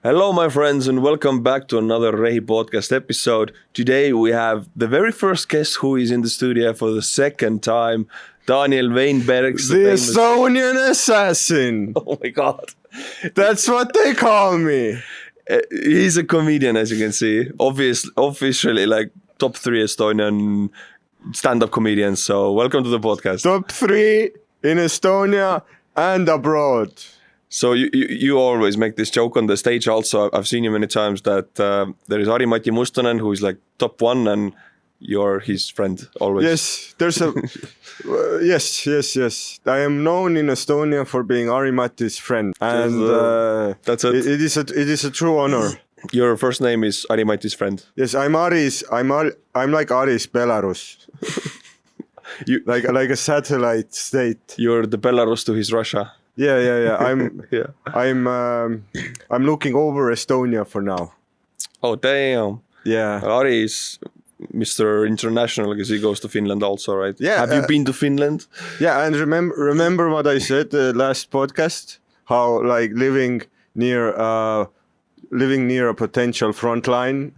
Hello, my friends, and welcome back to another REHI Podcast episode. Today we have the very first guest who is in the studio for the second time, Daniel Veinbergs. The Estonian assassin. Oh my God. That's what they call me. He's a comedian, as you can see. Officially, like top 3 Estonian stand-up comedians. So welcome to the podcast. Top 3 in Estonia and abroad. So you always make this joke on the stage also. I've seen you many times that there is Harri-Mati Mustonen who is like top 1 and you're his friend always. Yes, there's a... yes. I am known in Estonia for being Harri-Mati's friend. And that's it. It is a true honor. Your first name is Harri-Mati's friend. Yes, I'm like Ari's Belarus. like a satellite state. You're the Belarus to his Russia. Yeah. Yeah. I'm looking over Estonia for now. Oh damn. Yeah. Ari is Mr. International because he goes to Finland also, right? Yeah. Have you been to Finland? Yeah, and remember what I said last podcast? How like living near a potential front line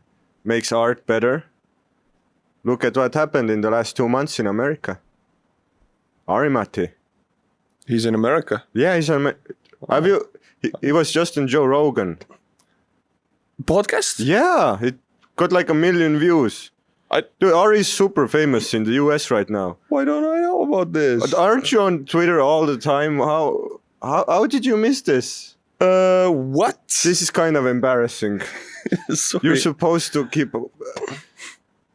makes art better. Look at what happened in the last 2 months in America. Harri-Mati. He's in America. Yeah, he's in Have you? He was just in Joe Rogan podcast. Yeah, it got like 1 million views. Dude, Ari is super famous in the US right now. Why don't I know about this? Aren't you on Twitter all the time? How did you miss this? What? This is kind of embarrassing. You're supposed to keep.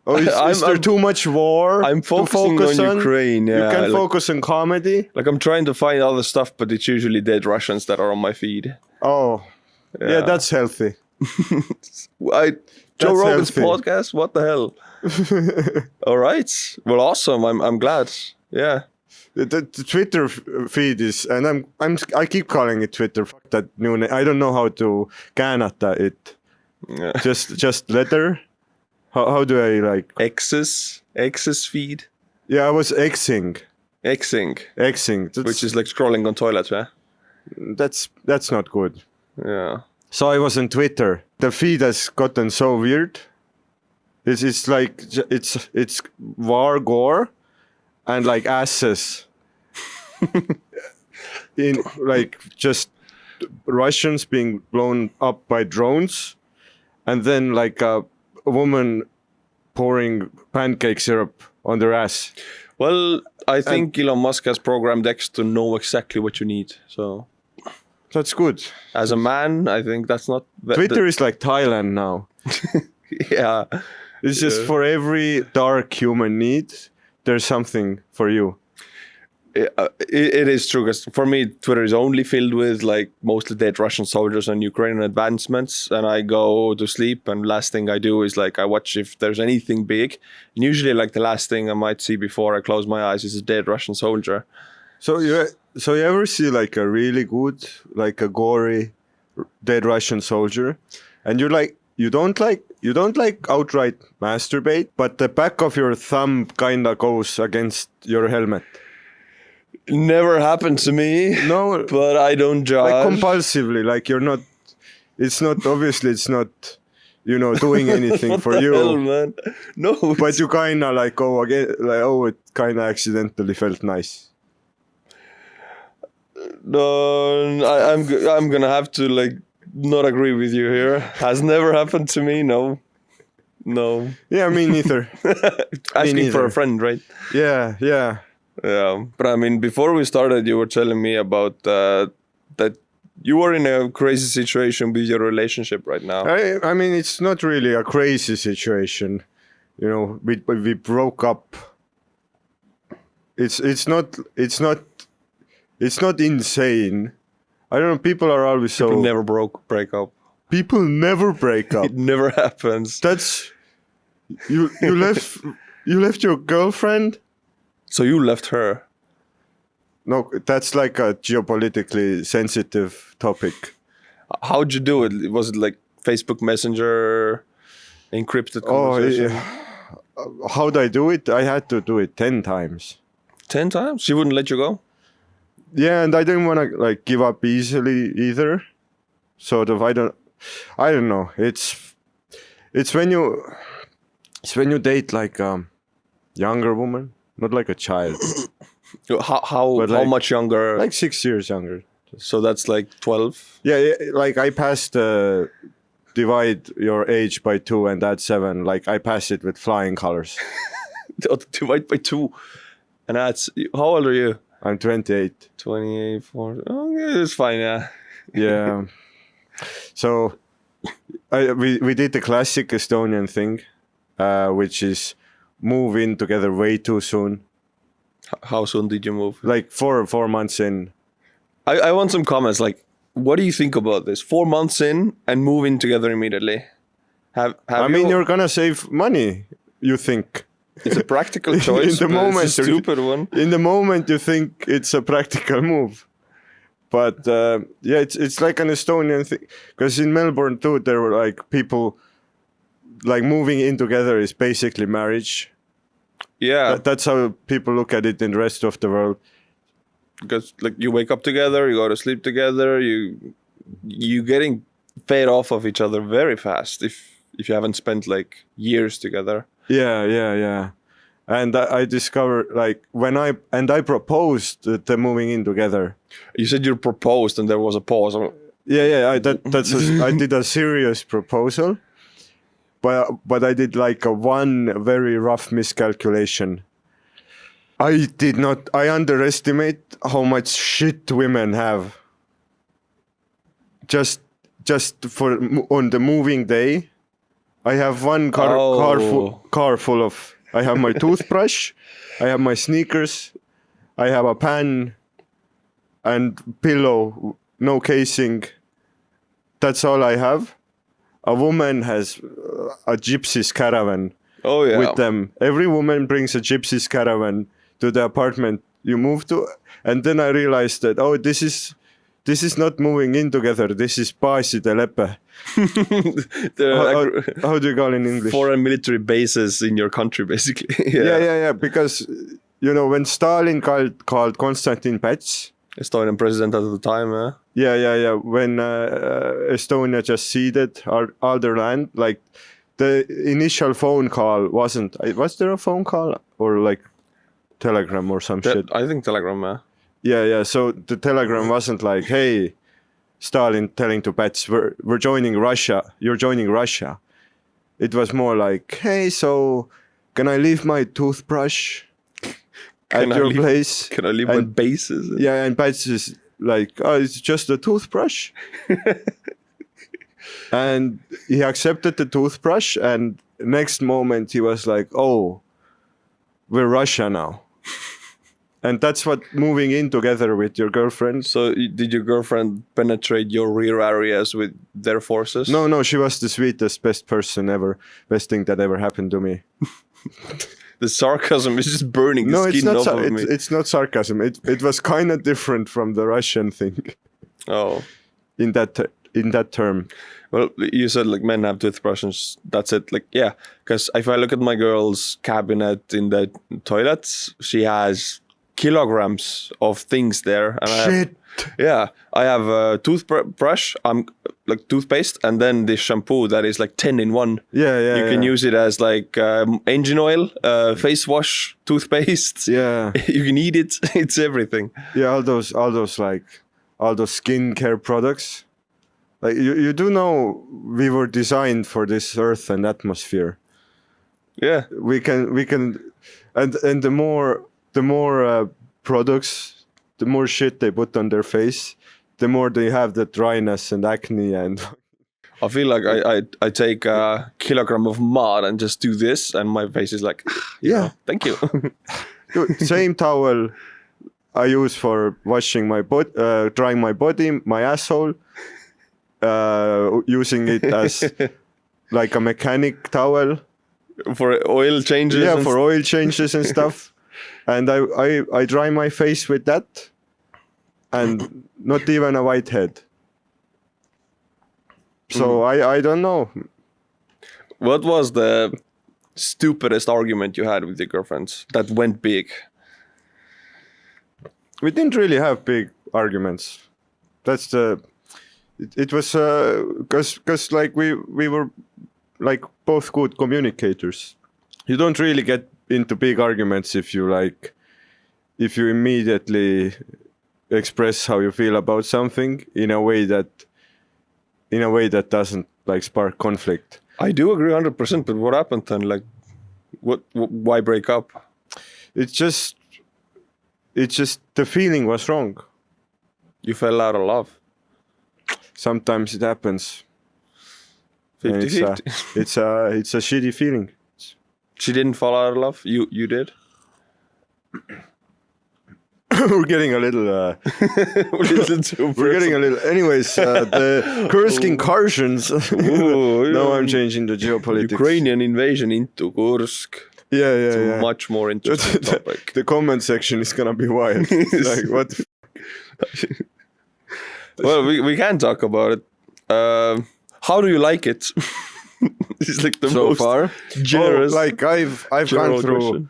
Is there too much war? I'm focusing on Ukraine. Yeah, you can focus on comedy. Like I'm trying to find other stuff, but it's usually dead Russians that are on my feed. Oh, yeah that's healthy. Joe Rogan's podcast. What the hell? All right. Well, awesome. I'm glad. Yeah. The Twitter feed is, and I keep calling it Twitter. Fuck that new name. I don't know how to käännata it. Yeah. Just letter. How do I like X's feed? Yeah, I was Xing, which is like scrolling on toilets, yeah. That's not good. Yeah. So I was on Twitter. The feed has gotten so weird. It's like it's war gore and like asses in like just Russians being blown up by drones, and then like a woman pouring pancake syrup on their ass. Well, I think Elon Musk has programmed X to know exactly what you need. So that's good. As a man, I think that's not... Twitter is like Thailand now. Yeah. It's just for every dark human need, there's something for you. It is true, because for me, Twitter is only filled with like mostly dead Russian soldiers and Ukrainian advancements, and I go to sleep, and last thing I do is like I watch if there's anything big, and usually like the last thing I might see before I close my eyes is a dead Russian soldier. So you ever see like a really good, like a gory dead Russian soldier, and you don't like outright masturbate, but the back of your thumb kinda goes against your helmet. Never happened to me. No, but I don't judge. Like compulsively, like you're not. It's not doing anything for you. Hell, man? No, but you kinda like go again. Like it kinda accidentally felt nice. No, I'm gonna have to like not agree with you here. Has never happened to me. No. Yeah, me neither. Asking for a friend, right? Yeah. Yeah, but I mean, before we started, you were telling me about that you were in a crazy situation with your relationship right now. I mean, it's not really a crazy situation. You know, we broke up. It's not insane. I don't know. People are always People never break up. People never break up. It never happens. That's you left your girlfriend. So you left her? No, that's like a geopolitically sensitive topic. How'd you do it? Was it like Facebook Messenger, encrypted conversation? Oh, yeah. How'd I do it? I had to do it 10 times. 10 times? She wouldn't let you go? Yeah, and I didn't want to like give up easily either. Sort of, I don't. I don't know. It's when you date like a younger woman, not like a child. How much younger? Like 6 years younger. So that's like 12. Yeah, like I passed divide your age by 2 and add 7. Like I pass it with flying colors. Divide by 2, and that's how old are you? I'm 28. 28, 4. Oh, yeah, it's fine. Yeah. Yeah. So we did the classic Estonian thing, which is move in together way too soon. How soon did you move? Like 4 months in. I want some comments. Like, what do you think about this? 4 months in and move in together immediately. I mean, you're gonna save money. You think it's a practical choice? In the moment, it's a stupid one. In the moment, you think it's a practical move. But yeah, it's like an Estonian thing. Because in Melbourne too, there were like people like moving in together is basically marriage. Yeah, that's how people look at it in the rest of the world. Because like you wake up together, you go to sleep together, you getting fed off of each other very fast if you haven't spent like years together. Yeah. And I discovered like when I proposed the moving in together. You said you proposed and there was a pause. Yeah. I did a serious proposal, but I did like one very rough miscalculation. I underestimate how much shit women have. Just for on the moving day, I have one car full of. I have my toothbrush, I have my sneakers, I have a pen, and pillow, no casing. That's all I have. A woman has a gypsy's caravan. Oh yeah. With them, every woman brings a gypsy's caravan to the apartment you move to, and then I realized that this is not moving in together. This is baaside-lepe. How do you call it in English? Foreign military bases in your country, basically. Yeah. Because when Stalin called Konstantin Päts, Estonian president at the time, Yeah. When Estonia just ceded all their land, like the initial phone call wasn't. Was there a phone call or like telegram or some shit? I think telegram, Yeah. So the telegram wasn't like, "Hey, Stalin telling to Päts, we're joining Russia. You're joining Russia." It was more like, "Hey, so can I leave my toothbrush at your place? Can I leave my bases?" Yeah, and Päts is like, "Oh, it's just a toothbrush." And he accepted the toothbrush, and next moment he was like, "Oh, we're Russia now." And that's what moving in together with your girlfriend. So did your girlfriend penetrate your rear areas with their forces? No, she was the sweetest, best person ever. Best thing that ever happened to me. The sarcasm is just burning the skin off of me. It's not sarcasm. It was kind of different from the Russian thing. Oh. In that term. Well, you said like men have toothbrushes. That's it. Like, yeah. Because if I look at my girl's cabinet in the toilets, she has kilograms of things there. And I have a toothbrush, like toothpaste, and then this shampoo that is like 10 in 1. Yeah. You can use it as like engine oil, face wash, toothpaste. Yeah. You can eat it. It's everything. Yeah, all those skincare products. Like you do know we were designed for this earth and atmosphere. Yeah. We can and the more products, the more shit they put on their face, the more they have the dryness and acne. And I feel like I take a kilogram of mud and just do this, and my face is like, thank you. Same towel I use for washing my drying my body, my asshole, using it as like a mechanic towel for oil changes. Yeah, for oil changes and stuff. And I dry my face with that, and not even a whitehead. So I don't know. What was the stupidest argument you had with your girlfriends that went big? We didn't really have big arguments. it was because like we were like both good communicators. You don't really get into big arguments if you immediately express how you feel about something in a way that doesn't like spark conflict. I do agree 100%, but what happened then? Like, why break up? It's just the feeling was wrong. You fell out of love. Sometimes it happens. 50-50. It's a shitty feeling. She didn't fall out of love. You did. We're getting a little. We're getting a little. Anyways, the Kursk incursions. Now I'm changing the geopolitics. Ukrainian invasion into Kursk. Yeah. It's a much more interesting topic. The comment section is gonna be wild. Like what? The Well, we can talk about it. How do you like it? It's like the so most far generous. like I've gone through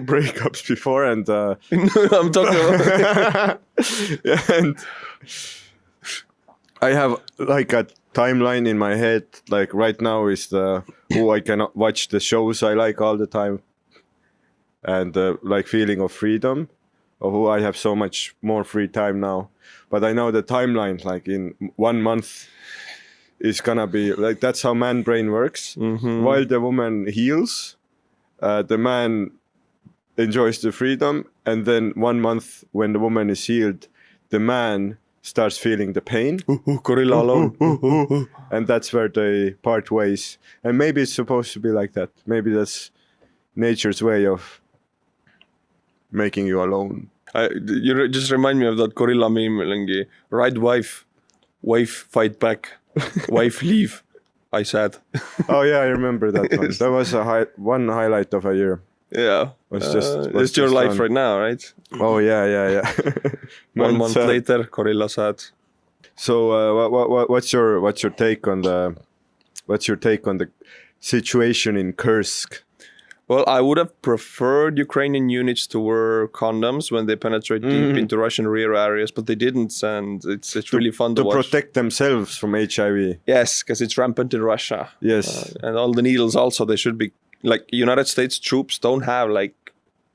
breakups before, and I'm talking about. and I have like a timeline in my head. Like right now is who I cannot watch the shows I like all the time, and like feeling of freedom, of who I have so much more free time now. But I know the timeline, like in 1 month, is gonna be like that's how man brain works. Mm-hmm. While the woman heals, the man enjoys the freedom, and then 1 month when the woman is healed, the man starts feeling the pain. Gorilla alone. And that's where they part ways. And maybe it's supposed to be like that. Maybe that's nature's way of making you alone. You just remind me of that gorilla meme. Like, right wife fight back, wife leave. I said. Oh yeah, I remember that one. That was one highlight of a year. Yeah, it's your life right now, right? Oh yeah. 1 month later, gorilla said. So what's your take on the situation in Kursk? Well, I would have preferred Ukrainian units to wear condoms when they penetrate deep into Russian rear areas, but they didn't, and it's really fun to watch. To protect themselves from HIV. Yes, because it's rampant in Russia. Yes. And all the needles also, they should be, like, United States troops don't have, like,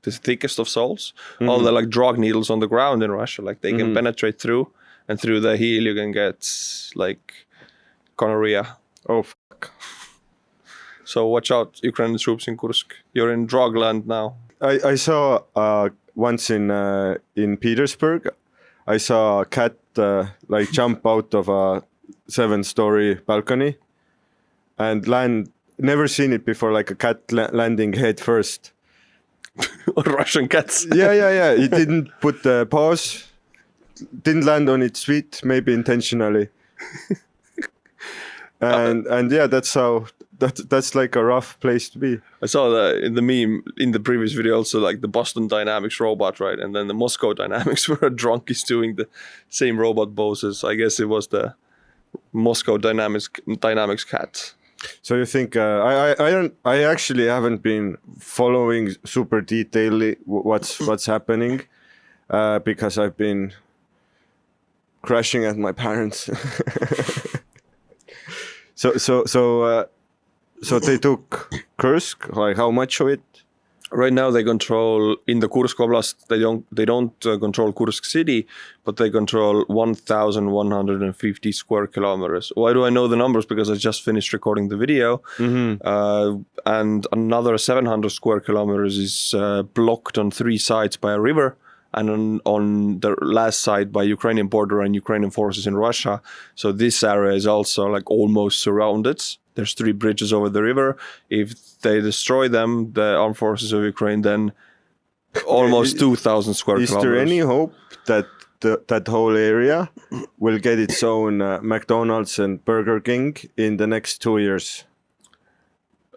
the thickest of soles. All the, like, drug needles on the ground in Russia, like, they can penetrate through, and through the heel you can get, like, gonorrhea. Oh, fuck. So watch out, Ukrainian troops in Kursk. You're in drug land now. I saw once in Petersburg, I saw a cat like jump out of a 7-story balcony and land. Never seen it before, like a cat landing head first. Russian cats. Yeah. It didn't put the paws, didn't land on its feet, maybe intentionally. And yeah, that's how. That's like a rough place to be. I saw that in the meme in the previous video also, like the Boston Dynamics robot, right? And then the Moscow Dynamics where a drunk is doing the same robot poses. I guess it was the Moscow Dynamics cat. So you think I actually haven't been following super detailedly what's happening because I've been crashing at my parents. So they took Kursk. Like how much of it? Right now they control in the Kursk Oblast. They don't control Kursk city, but they control 1,150 square kilometers. Why do I know the numbers? Because I just finished recording the video, and another 700 square kilometers is blocked on 3 sides by a river, and on the last side by Ukrainian border and Ukrainian forces in Russia. So this area is also like almost surrounded. There's 3 bridges over the river. If they destroy them, the armed forces of Ukraine, then almost 2,000 square kilometers. Is there any hope that that whole area will get its own McDonald's and Burger King in the next 2 years?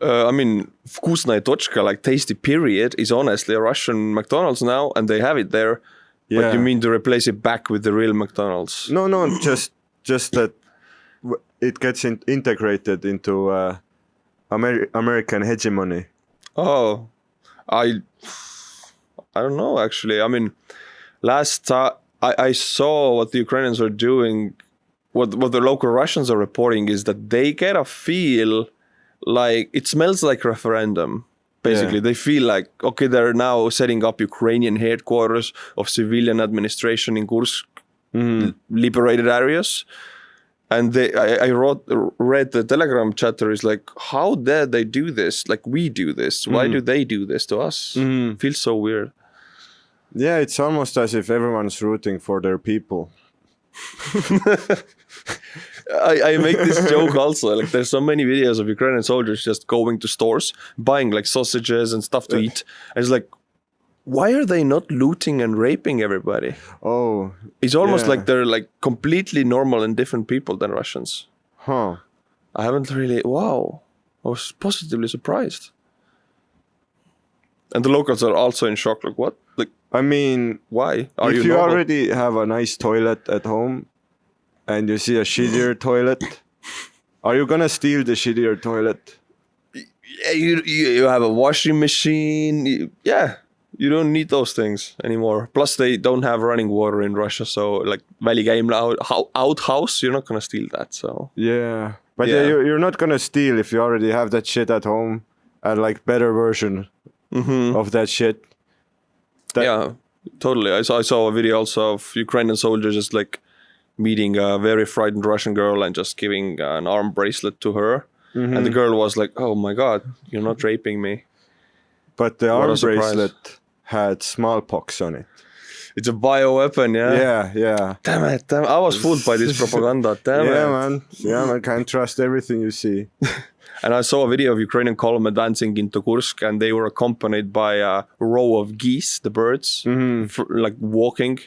I mean, Vkusnaya Tochka, like tasty period, is honestly a Russian McDonald's now, and they have it there. Yeah. But you mean to replace it back with the real McDonald's? No, just that it gets integrated into American hegemony. Oh, I don't know actually. I mean, last time I saw what the Ukrainians are doing what the local Russians are reporting is that they kind of feel like it smells like referendum. Basically, they feel like, okay, they're now setting up Ukrainian headquarters of civilian administration in Kursk, liberated areas. And I read the Telegram chatter is like, how dare they do this? Like, we do this. Why do they do this to us? Feels so weird. Yeah, it's almost as if everyone's rooting for their people. I make this joke also. Like, there's so many videos of Ukrainian soldiers just going to stores, buying like sausages and stuff to eat. And it's like, why are they not looting and raping everybody? Oh, it's almost like they're like completely normal and different people than Russians. Huh. I haven't really. Wow, I was positively surprised. And the locals are also in shock. Like, what? Like, I mean, why? If you already have a nice toilet at home and you see a shittier toilet, are you gonna steal the shittier toilet? Yeah, you have a washing machine. You don't need those things anymore. Plus, they don't have running water in Russia. So, like, välikäimla outhouse, you're not gonna steal that. So yeah, but you're not gonna steal if you already have that shit at home, and like better version of that shit. Yeah, totally. I saw a video also of Ukrainian soldiers just like meeting a very frightened Russian girl and just giving an arm bracelet to her. And the girl was like, "Oh my God, you're not raping me." But the arm bracelet had smallpox on it. It's a bioweapon, yeah? Yeah. Damn it. I was fooled by this propaganda. Damn it. Yeah, man. Can't trust everything you see. And I saw a video of Ukrainian column advancing into Kursk, and they were accompanied by a row of geese, the birds, like walking.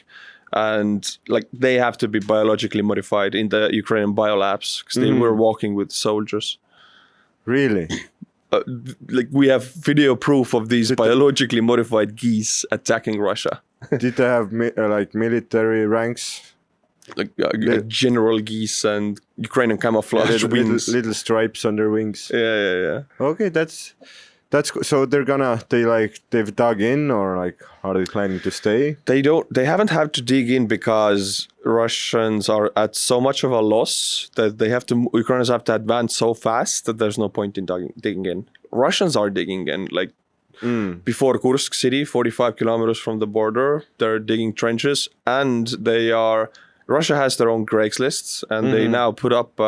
And like they have to be biologically modified in the Ukrainian biolabs because they were walking with soldiers. Really? Like we have video proof of these biologically modified geese attacking Russia. Did they have like military ranks? Like general geese and Ukrainian camouflage wings. Little stripes on their wings. Yeah. Okay, that's so they've dug in, or like are they planning to stay? They haven't had to dig in because Russians are at so much of a loss that Ukrainians have to advance so fast that there's no point in digging in. Russians are digging in, like before Kursk city, 45 kilometers from the border, they're digging trenches, and Russia has their own Craigslist, and they now put up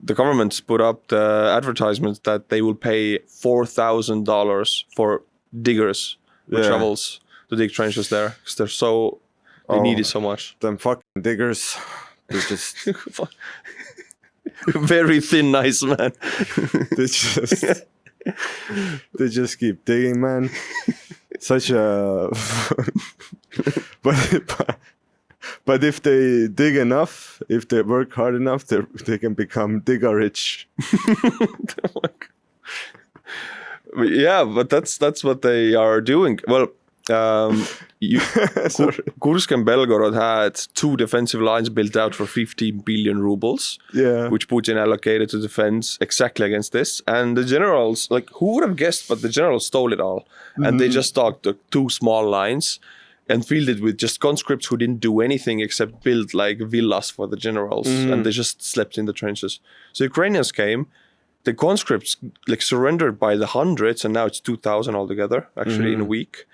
the government's put up the advertisements that they will pay $4,000 for diggers with shovels to dig trenches there because they need it so much. Them fucking diggers, they just very thin, nice man. they just keep digging, man. Such a But if they dig enough, if they work hard enough, they can become digger rich. Yeah, but that's what they are doing. Well, Kursk and Belgorod had 2 defensive lines built out for 15 billion rubles, which Putin allocated to defense exactly against this. And the generals, like, who would have guessed, but the generals stole it all. And they just took 2 small lines and filled it with just conscripts who didn't do anything except build like villas for the generals, and they just slept in the trenches. So Ukrainians came, the conscripts like surrendered by the hundreds, and now it's 2,000 altogether, actually in a week.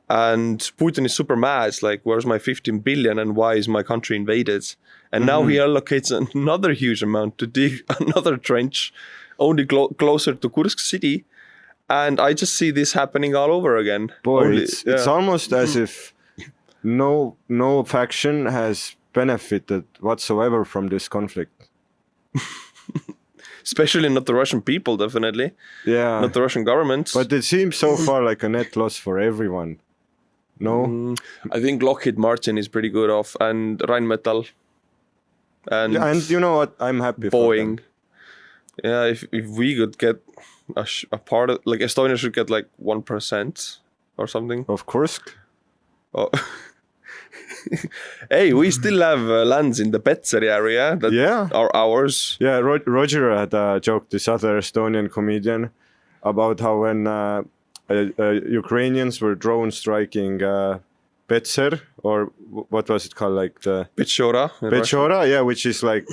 And Putin is super mad. It's like, where's my 15 billion and why is my country invaded? And now he allocates another huge amount to dig another trench, only closer to Kursk city. And I just see this happening all over again. Boy, it's almost as if no faction has benefited whatsoever from this conflict. Especially not the Russian people, definitely. Yeah. Not the Russian government. But it seems so far like a net loss for everyone. No? I think Lockheed Martin is pretty good off, and Rheinmetall. And you know what? I'm happy Boeing. for them. Yeah, if we could get a part of, like, Estonia should get like 1% or something. Of Kursk? Oh. Hey, we still have lands in the Petseri area that are ours. Yeah, Roger had a joke, this other Estonian comedian, about how when Ukrainians were drone striking Petser, or what was it called, like the Pechora. Pechora, yeah, which is like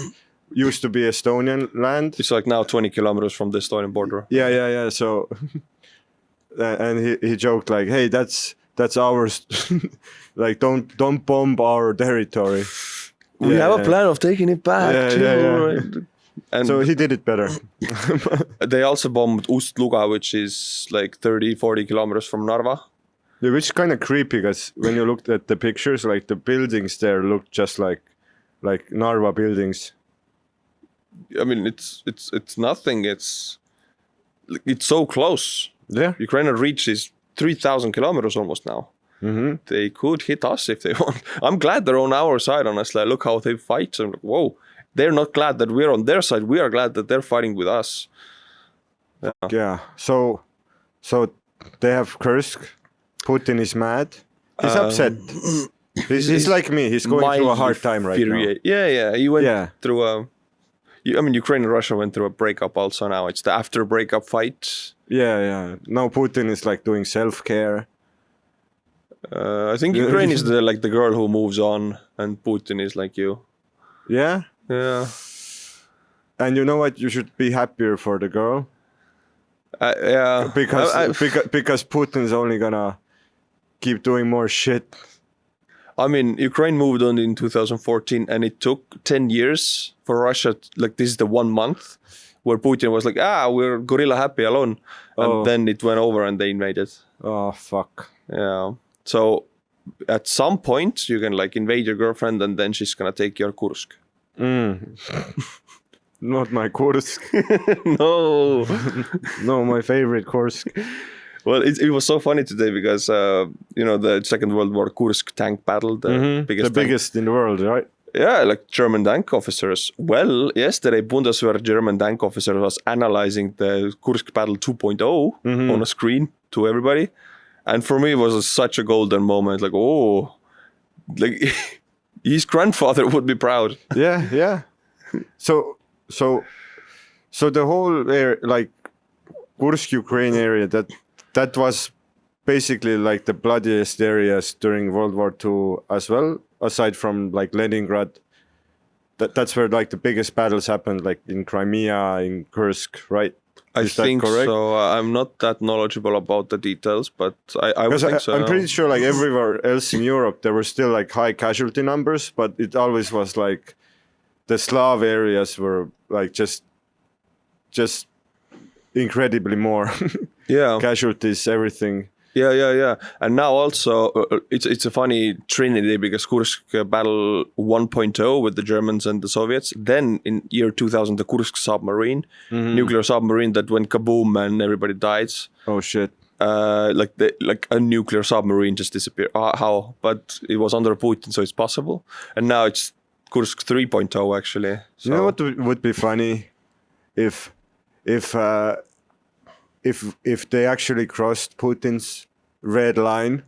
used to be Estonian land. It's like now 20 kilometers from the Estonian border. Yeah. So, and he joked like, "Hey, that's ours. Like, don't bomb our territory." We have a plan of taking it back. Yeah. And so he did it better. They also bombed Ust-Luga, which is like 30-40 kilometers from Narva. Yeah, which is kind of creepy because when you looked at the pictures, like the buildings there looked just like Narva buildings. I mean, it's nothing. It's so close. Yeah. Ukraine reaches 3,000 kilometers almost now. Mm-hmm. They could hit us if they want. I'm glad they're on our side, honestly. I look how they fight. I'm like, whoa. They're not glad that we're on their side. We are glad that they're fighting with us. Yeah. So they have Kursk. Putin is mad. He's upset. He's like me. He's going through a hard time right now. Yeah. He went through Ukraine and Russia went through a breakup also now. It's the after breakup fight. Yeah. Now Putin is like doing self-care. I think Ukraine is the girl who moves on, and Putin is like you. Yeah. Yeah. And you know what? You should be happier for the girl. Yeah. Because Putin's only gonna keep doing more shit. I mean, Ukraine moved on in 2014, and it took 10 years for Russia. Like, this is the 1 month where Putin was like, we're gorilla happy alone. And then it went over and they invaded. Oh, fuck. Yeah. So at some point, you can like invade your girlfriend and then she's going to take your Kursk. Not my Kursk. No. No, my favorite Kursk. Well, it was so funny today because, the Second World War Kursk tank battle, the biggest in the world, right? Yeah, like German tank officers. Well, yesterday, Bundeswehr German tank officer was analyzing the Kursk battle 2.0 on a screen to everybody. And for me, it was such a golden moment. Like, his grandfather would be proud. Yeah. So the whole area, like Kursk, Ukraine area, that was basically like the bloodiest areas during World War II as well, aside from like Leningrad. That's where like the biggest battles happened, like in Crimea, in Kursk, right? I think so. I'm not that knowledgeable about the details, but I would think so. I'm pretty sure like everywhere else in Europe, there were still like high casualty numbers, but it always was like the Slav areas were like just incredibly more casualties, everything. Yeah. And now also, it's a funny trinity because Kursk battle 1.0 with the Germans and the Soviets. Then in year 2000, the Kursk submarine, nuclear submarine that went kaboom and everybody died. Oh shit. Like a nuclear submarine just disappeared. How? But it was under Putin, so it's possible. And now it's Kursk 3.0 actually. So. You know what would be funny if they actually crossed Putin's red line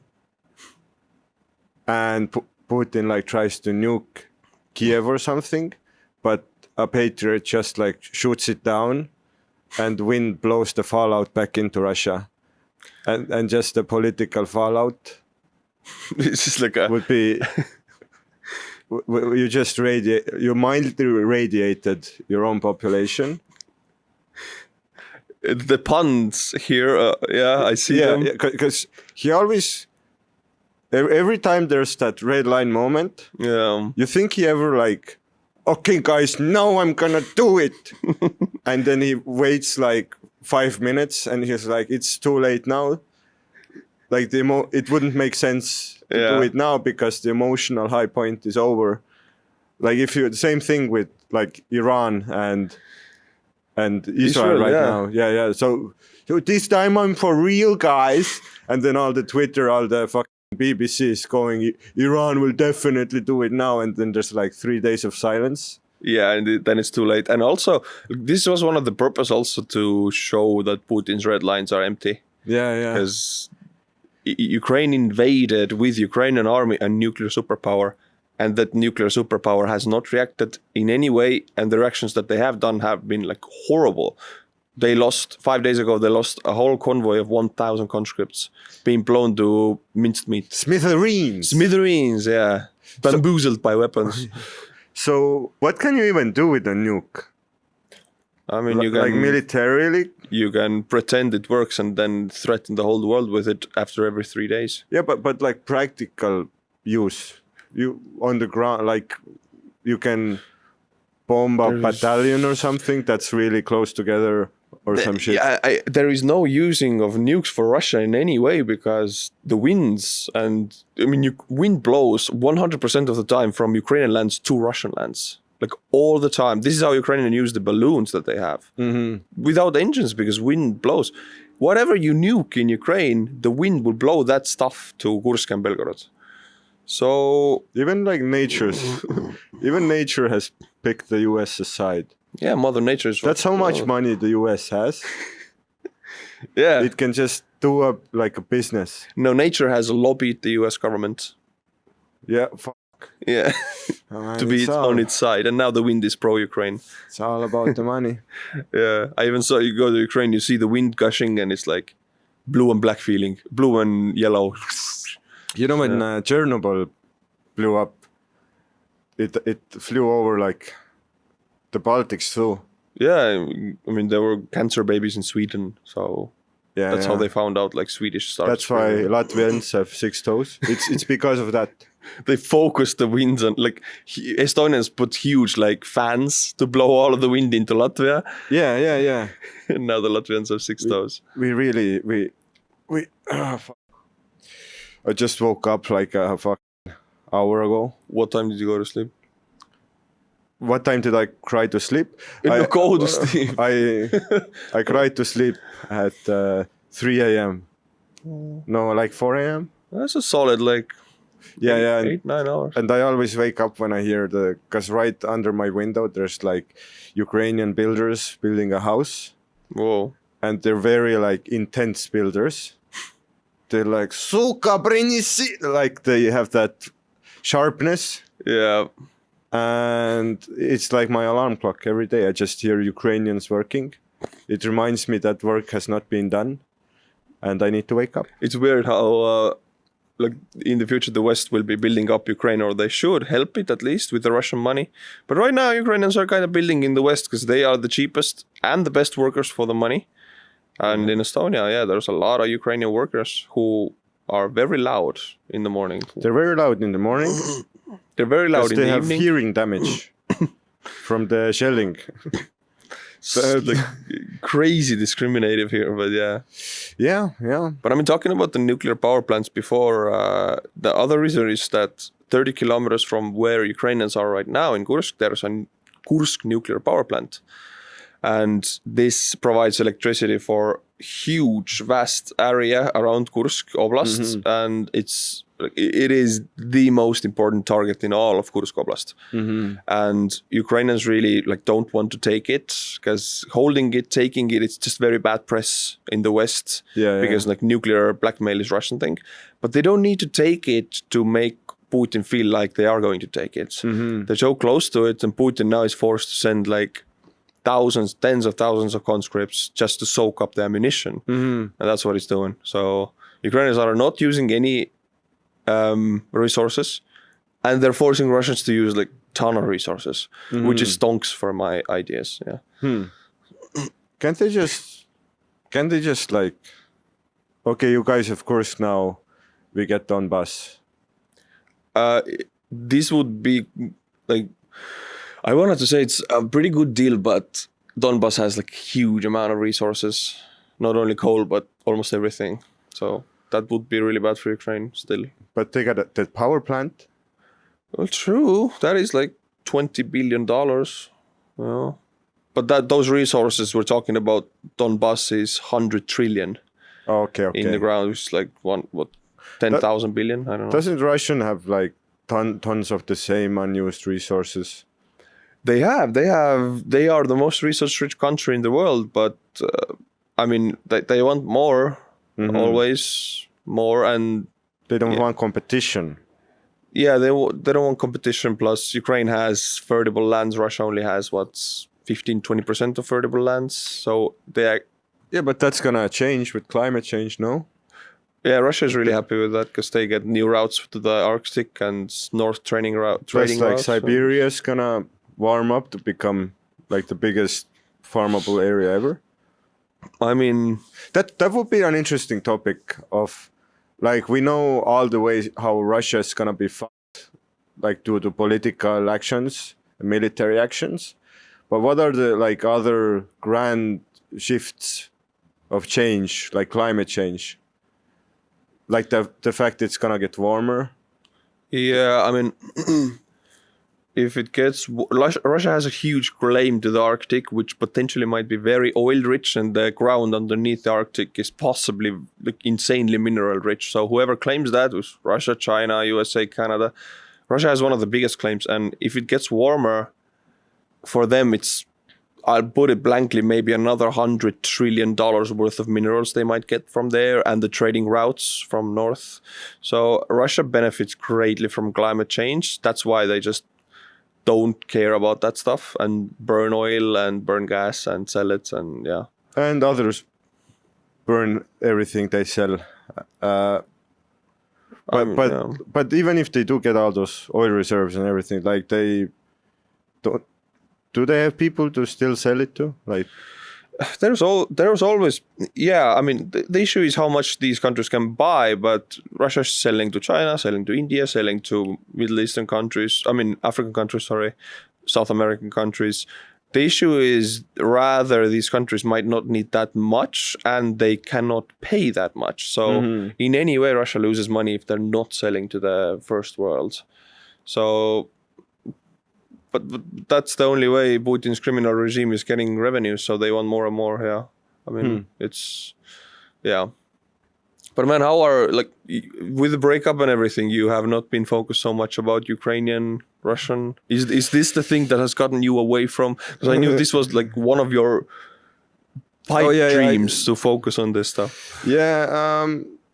and Putin like tries to nuke Kiev or something, but a Patriot just like shoots it down and wind blows the fallout back into Russia, and just the political fallout. It's just like would be you just you mildly radiated your own population. The puns here, I see them. Yeah, because he always, every time there's that red line moment, you think he ever like, okay guys, now I'm gonna do it. And then he waits like 5 minutes and he's like, it's too late now. Like it wouldn't make sense to do it now because the emotional high point is over. Like the same thing with like Iran and Israel right now. Yeah. So this time I'm for real, guys. And then all the Twitter, all the fucking BBC is going, Iran will definitely do it now. And then there's like 3 days of silence. Yeah, and then it's too late. And also, this was one of the purpose also to show that Putin's red lines are empty. Yeah. Because Ukraine invaded with Ukrainian army a nuclear superpower. And that nuclear superpower has not reacted in any way, and the actions that they have done have been like horrible. They lost 5 days ago. They lost a whole convoy of 1,000 conscripts being blown to minced meat. Smithereens, yeah. Bamboozled by weapons. So what can you even do with a nuke? I mean, you can like militarily. You can pretend it works and then threaten the whole world with it after every 3 days. Yeah, but like practical use. You on the ground, like you can bomb a battalion or something that's really close together. Or some shit. There is no using of nukes for Russia in any way because the winds and wind blows 100% of the time from Ukrainian lands to Russian lands, like all the time. This is how Ukrainians use the balloons that they have without engines because wind blows. Whatever you nuke in Ukraine, the wind will blow that stuff to Kursk and Belgorod. So even like nature has picked the U.S. side. Yeah, Mother Nature is. That's how much money the US has. Yeah. It can just do a business. No, nature has lobbied the US government. Yeah. Yeah. To be on its side. And now the wind is pro-Ukraine. It's all about the money. Yeah. I even saw you go to Ukraine, you see the wind gushing and it's like blue and black feeling. Blue and yellow. You know when Chernobyl blew up, it flew over like the Baltics too. Yeah, I mean there were cancer babies in Sweden, so that's how they found out like Swedish stars. That's why Latvians have 6 toes. It's because of that. They focused the winds on like Estonians put huge like fans to blow all of the wind into Latvia. Yeah. And now the Latvians have 6 toes. We I just woke up like a hour ago. What time did you go to sleep? What time did I cry to sleep? I go to sleep. I cried to sleep at 3 a.m. No, like 4 a.m. That's a solid like 8-9 hours. And I always wake up when I hear because right under my window there's like Ukrainian builders building a house. Whoa. And they're very like intense builders. They're like, suka принеси, like they have that sharpness. Yeah. And it's like my alarm clock every day. I just hear Ukrainians working. It reminds me that work has not been done and I need to wake up. It's weird how like in the future the West will be building up Ukraine, or they should help it at least with the Russian money. But right now Ukrainians are kind of building in the West because they are the cheapest and the best workers for the money. And in Estonia, there's a lot of Ukrainian workers who are very loud in the morning. They're very loud in the morning. They're very loud in the evening. They have hearing damage from the shelling. Like crazy discriminative here, but yeah. Yeah. But I mean, talking about the nuclear power plants before, the other reason is that 30 kilometers from where Ukrainians are right now in Kursk, there's a Kursk nuclear power plant. And this provides electricity for huge, vast area around Kursk Oblast. And it is the most important target in all of Kursk Oblast. And Ukrainians really don't want to take it because taking it, it's just very bad press in the West. Because nuclear blackmail is Russian thing. But they don't need to take it to make Putin feel like they are going to take it. They're so close to it, and Putin now is forced to send thousands, tens of thousands of conscripts just to soak up the ammunition. And that's what he's doing. So Ukrainians are not using any resources, and they're forcing Russians to use ton of resources, which is stonks for my ideas. Can't they just okay, you guys of course now we get Donbass. This would be I wanted to say it's a pretty good deal, but Donbass has huge amount of resources, not only coal, but almost everything. So that would be really bad for Ukraine still. But they got that power plant. Well, true. That is $20 billion. But those resources we're talking about, Donbass is 100 trillion. Okay. In the ground, which is 10,000 billion? I don't know. Doesn't Russia have tons of the same unused resources? They are the most resource-rich country in the world, but I mean, they want more, always more, and they don't want competition. Yeah, they don't want competition. Plus, Ukraine has fertile lands. Russia only has 15-20% of affordable lands. So they are, Yeah, but that's gonna change with climate change, no? yeah, Russia is really happy with that because they get new routes to the Arctic and North trading Plus, routes. like Siberia is gonna warm up to become like the biggest farmable area ever. I mean, That would be an interesting topic of, like, we know all the ways how Russia is gonna be fought, like due to political actions, military actions. But what are the like other grand shifts of change, like climate change? Like the fact it's gonna get warmer. yeah, I mean, if it gets, Russia has a huge claim to the Arctic, which potentially might be very oil rich, and the ground underneath the Arctic is possibly like insanely mineral rich. So whoever claims that was Russia, China, USA, Canada. Russia has one of the biggest claims, and if it gets warmer, for them it's, I'll put it blankly, maybe another $100 trillion worth of minerals they might get from there, and the trading routes from north. So Russia benefits greatly from climate change. That's why they just don't care about that stuff and burn oil and burn gas and sell it, and yeah. And others burn everything they sell. But even if they do get all those oil reserves and everything, like they don't, do they have people to still sell it to? Like, there's always, yeah. I mean, the issue is how much these countries can buy. But Russia's selling to China, selling to India, selling to Middle Eastern countries. I mean, African countries, sorry, South American countries. The issue is rather these countries might not need that much, and they cannot pay that much. So in any way, Russia loses money if they're not selling to the first world. So. But that's the only way Putin's criminal regime is getting revenue, so they want more and more. Yeah, I mean it's, yeah. But man, how are, like, with the breakup and everything, you have not been focused so much about Ukrainian, Russian. Is this the thing that has gotten you away from? Because I knew this was like one of your pipe dreams to focus on this stuff. Yeah,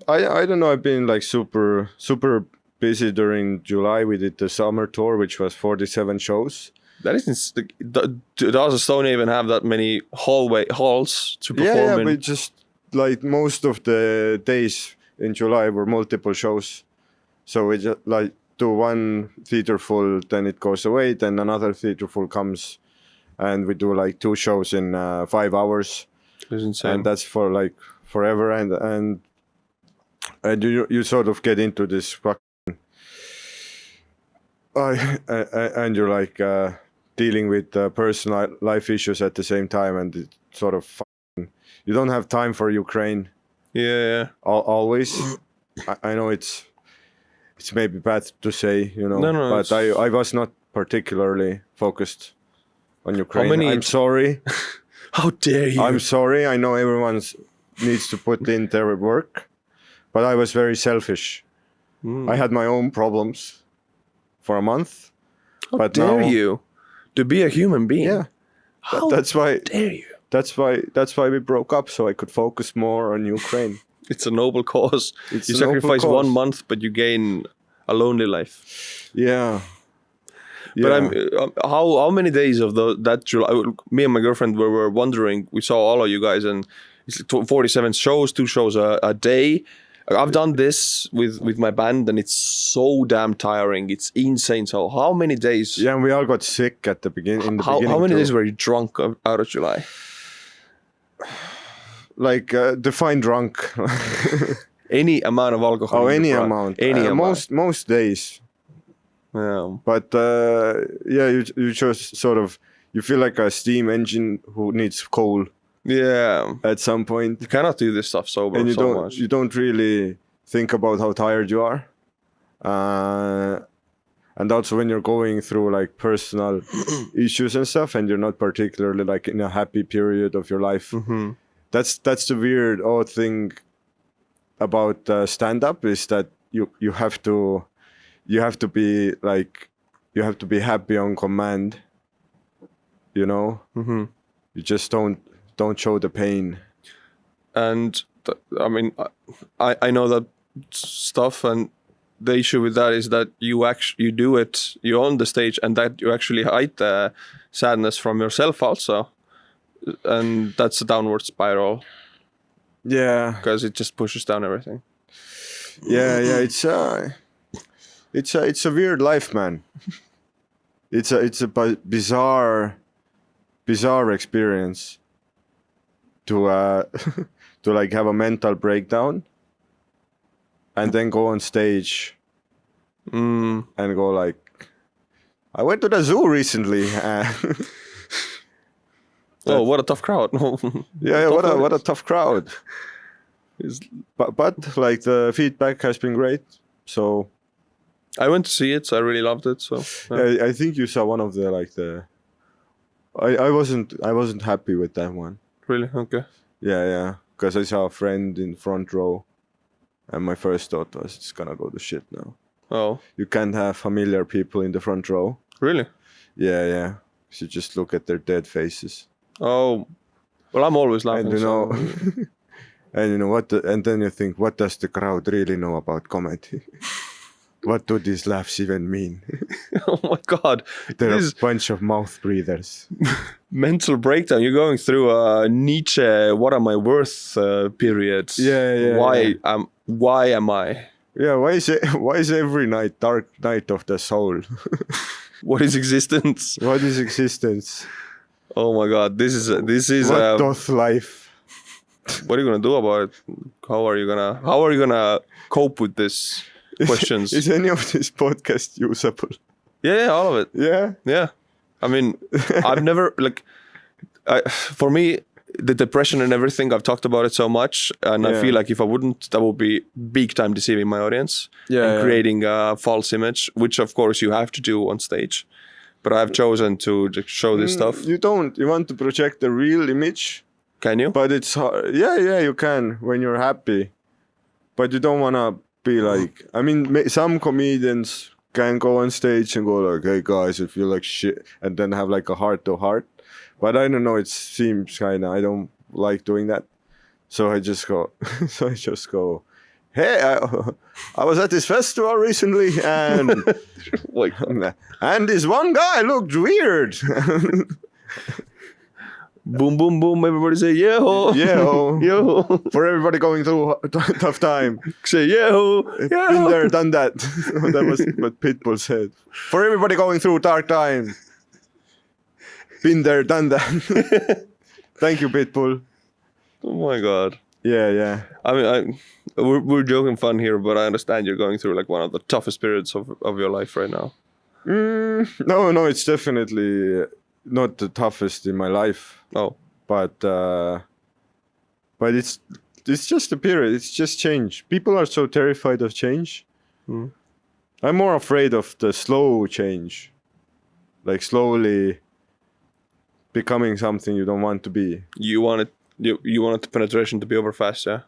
I don't know. I've been like super busy during July. We did the summer tour, which was 47 shows. That isn't. Does Estonia even have that many halls to perform in? We just, like, most of the days in July were multiple shows. So we just like do one theater full, then it goes away, then another theater full comes, and we do like 2 shows in 5 hours. It's insane. And that's for like forever. And you sort of get into this fucking. And you're like dealing with personal life issues at the same time, and it sort of you don't have time for Ukraine. Yeah. Always. I know it's maybe bad to say, but I was not particularly focused on Ukraine. I'm sorry. How dare you? I'm sorry. I know everyone needs to put in their work, but I was very selfish. I had my own problems for a month. How dare you to be a human being? Yeah. That's why. Dare you? That's why we broke up, so I could focus more on Ukraine. It's a noble cause. You sacrifice 1 month, but you gain a lonely life. Yeah. But how many days of that July? Me and my girlfriend were wondering. We saw all of you guys, and it's 47 shows, 2 shows a day. I've done this with my band, and it's so damn tiring. It's insane. So how many days? Yeah, and we all got sick at the beginning. How many days were you drunk out of July? Like define drunk. Any amount of alcohol. Oh, any amount. Most days. Yeah. But you just sort of, you feel like a steam engine who needs coal. Yeah. At some point. You cannot do this stuff sober and much. You don't really think about how tired you are. And also when you're going through like personal issues and stuff, and you're not particularly like in a happy period of your life. Mm-hmm. That's the weird odd thing about stand-up, is that you have to be like, you have to be happy on command. Mm-hmm. You just don't show the pain. And I mean, I know that stuff, and the issue with that is that you do it, you're on the stage, and that you actually hide the sadness from yourself also, and that's a downward spiral. Yeah, because it just pushes down everything. yeah. It's a weird life, man. It's a bizarre experience to to like have a mental breakdown and then go on stage and go like, I went to the zoo recently. Oh, what a tough crowd! Yeah, what a tough crowd. But like the feedback has been great. So I went to see it, so I really loved it. So yeah. I think you saw one of the. I wasn't happy with that one. Really? Okay. Yeah, because I saw a friend in front row, and my first thought was, it's gonna go to shit now. Oh. You can't have familiar people in the front row. Really? Yeah. You just look at their dead faces. Oh, well, I'm always laughing. And and you know what? And then you think, what does the crowd really know about comedy? What do these laughs even mean? Oh my God. They're a bunch of mouth breathers. Mental breakdown. You're going through a Nietzsche, what am I worth period. Yeah. Why am I? Yeah, why is every night dark night of the soul? What is existence? What is existence? Oh my God. This is what doth life? What are you gonna do about it? How are you gonna cope with this questions? Is any of this podcast usable? Yeah, all of it. Yeah. I mean, I've never for me, the depression and everything, I've talked about it so much, and I feel like if I wouldn't, that would be big time deceiving my audience and creating a false image, which of course you have to do on stage. But I've chosen to show this stuff. You don't. You want to project the real image. Can you? But it's hard. Yeah, you can when you're happy. But you don't want to be like, I mean, some comedians can go on stage and go like, hey guys, I feel like shit, and then have like a heart to heart. But I don't know, it seems kind of, I don't like doing that. So I just go, hey, I was at this festival recently and and this one guy looked weird. Boom, boom, boom. Everybody say, yeah-ho. Yeah-ho. Yo. For everybody going through a tough time. Say, yeah-ho. Yeah-ho. Been there, done that. That was what Pitbull said. For everybody going through dark time. Been there, done that. Thank you, Pitbull. Oh my God. Yeah. I mean, we're joking fun here, but I understand you're going through like one of the toughest periods of your life right now. No, it's definitely not the toughest in my life. Oh, but it's just a period. It's just change. People are so terrified of change. I'm more afraid of the slow change, like slowly becoming something you don't want to be. You wanted the penetration to be over fast, yeah?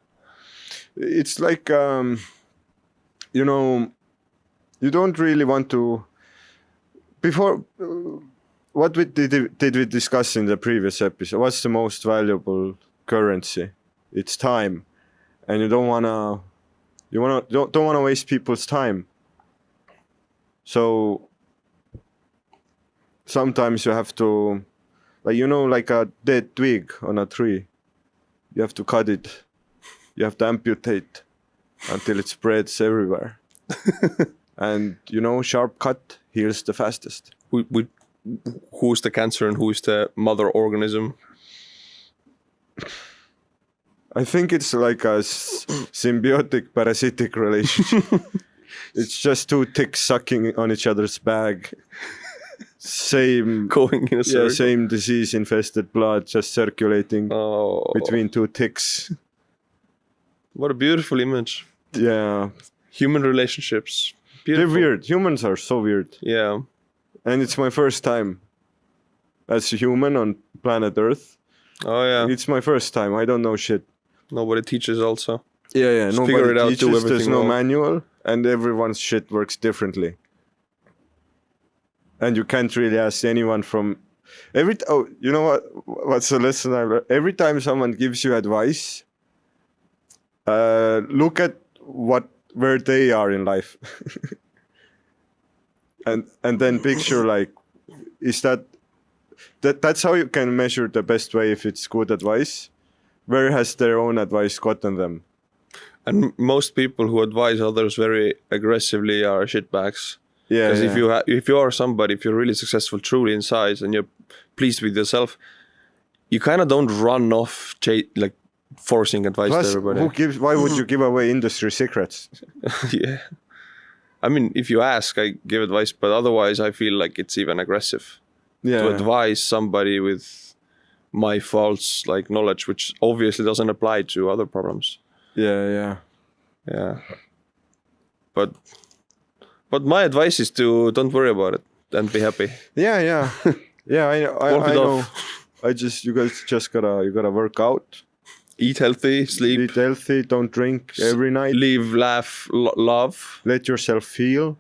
It's like you don't really want to. Before. What did we discuss in the previous episode? What's the most valuable currency? It's time, and you don't wanna waste people's time. So sometimes you have to, like a dead twig on a tree. You have to cut it. You have to amputate until it spreads everywhere. And sharp cut heals the fastest. Who's the cancer and who's the mother organism? I think it's like a symbiotic parasitic relationship. It's just two ticks sucking on each other's bag. Going in a circle. Yeah, same disease infested blood just circulating between two ticks. What a beautiful image. Yeah. Human relationships. Beautiful. They're weird. Humans are so weird. Yeah. And it's my first time as a human on planet Earth. Oh, yeah. It's my first time. I don't know shit. Nobody teaches also. Yeah. Just nobody figure it out, teaches. do everything There's no wrong. manual, and everyone's shit works differently. And you can't really ask anyone from... you know what? What's the lesson I learned? Every time someone gives you advice, look at what where they are in life. and then picture like, is that's how you can measure the best way if it's good advice. Where has their own advice gotten them? And most people who advise others very aggressively are shitbags. Yeah. Because if you are somebody, if you're really successful truly inside and you're pleased with yourself, you kind of don't run off like forcing advice Plus, to everybody. why would you give away industry secrets? Yeah. I mean, if you ask, I give advice, but otherwise I feel like it's even aggressive to advise somebody with my false like knowledge, which obviously doesn't apply to other problems. Yeah. But my advice is to don't worry about it and be happy. Yeah. I Walk it know. off. You guys just gotta work out, Eat healthy, sleep, eat healthy, don't drink every night, live, laugh, love, let yourself feel.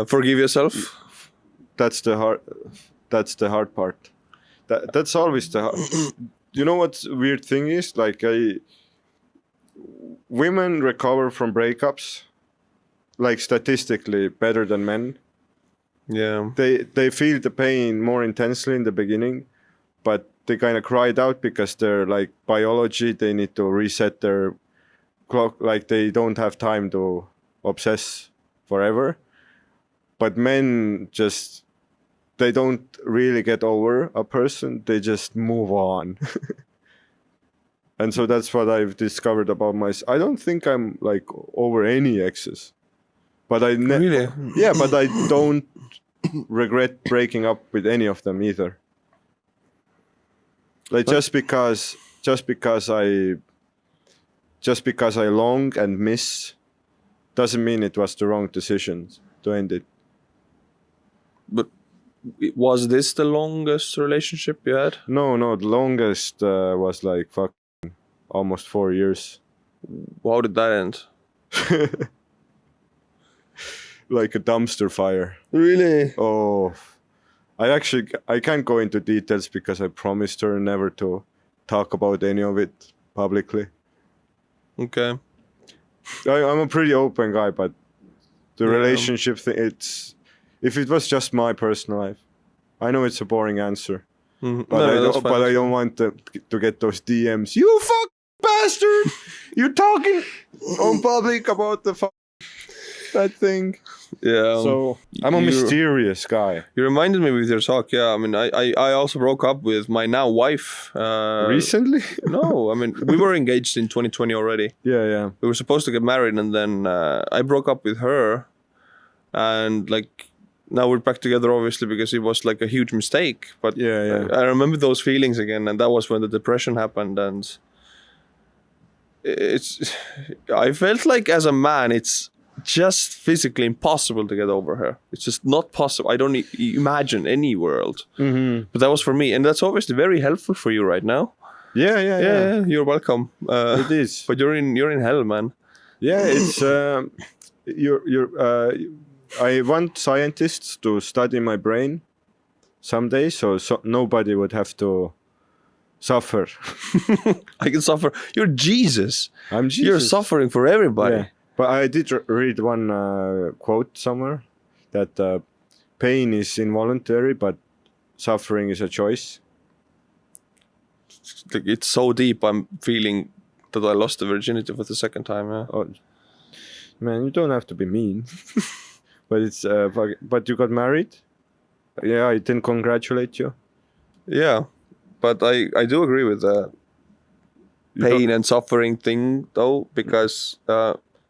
forgive yourself. That's the hard part. That's always the hard. You know what's weird thing is, like, women recover from breakups like statistically better than men. Yeah. They feel the pain more intensely in the beginning, but they kind of cry it out because they're like biology, they need to reset their clock, like they don't have time to obsess forever. But men just, they don't really get over a person, they just move on. And so that's what I've discovered about myself. I don't think I'm like over any exes, but Really? yeah, but I don't regret breaking up with any of them either. Like just because I long and miss doesn't mean it was the wrong decision to end it. But was this the longest relationship you had? No, the longest was like almost 4 years. How did that end? Like a dumpster fire. Really? Oh, I can't go into details because I promised her never to talk about any of it publicly. Okay. I'm a pretty open guy, but the relationship thing, if it was just my personal life, I know it's a boring answer, but I don't want to get those DMs. You fuck bastard! You're talking on public about that thing. Yeah. So I'm a mysterious guy. You reminded me with your talk. Yeah. I mean, I also broke up with my now wife. Recently? No. I mean, we were engaged in 2020 already. Yeah. We were supposed to get married, and then I broke up with her, and like now we're back together, obviously, because it was like a huge mistake. But Yeah. I remember those feelings again, and that was when the depression happened, and I felt like as a man, it's just physically impossible to get over her. It's just not possible. I don't imagine any world. Mm-hmm. But that was for me, and that's obviously very helpful for you right now. Yeah. You're welcome. It is. But you're in hell, man. Yeah, it's I want scientists to study my brain someday, so nobody would have to suffer. I can suffer. You're Jesus. I'm Jesus. You're suffering for everybody. Yeah. But I did read one quote somewhere that pain is involuntary, but suffering is a choice. It's so deep. I'm feeling that I lost the virginity for the second time. Yeah. Oh, man, you don't have to be mean. But it's but you got married. Yeah, I didn't congratulate you. Yeah, but I do agree with the pain and suffering thing, though, because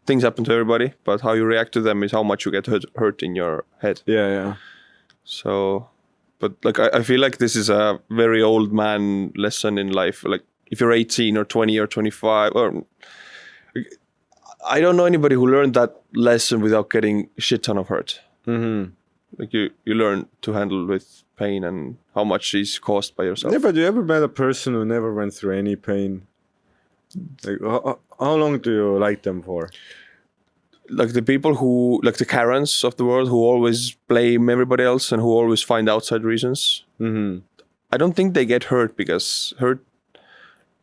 things happen to everybody, but how you react to them is how much you get hurt in your head. Yeah. So, but like I feel like this is a very old man lesson in life. Like if you're 18 or 20 or 25, or I don't know anybody who learned that lesson without getting a shit ton of hurt. Mm-hmm. Like you learn to handle with pain and how much is caused by yourself. Yeah, but you ever met a person who never went through any pain? Like, how long do you like them for? Like the people who, like the Karens of the world, who always blame everybody else and who always find outside reasons. Mm-hmm. I don't think they get hurt because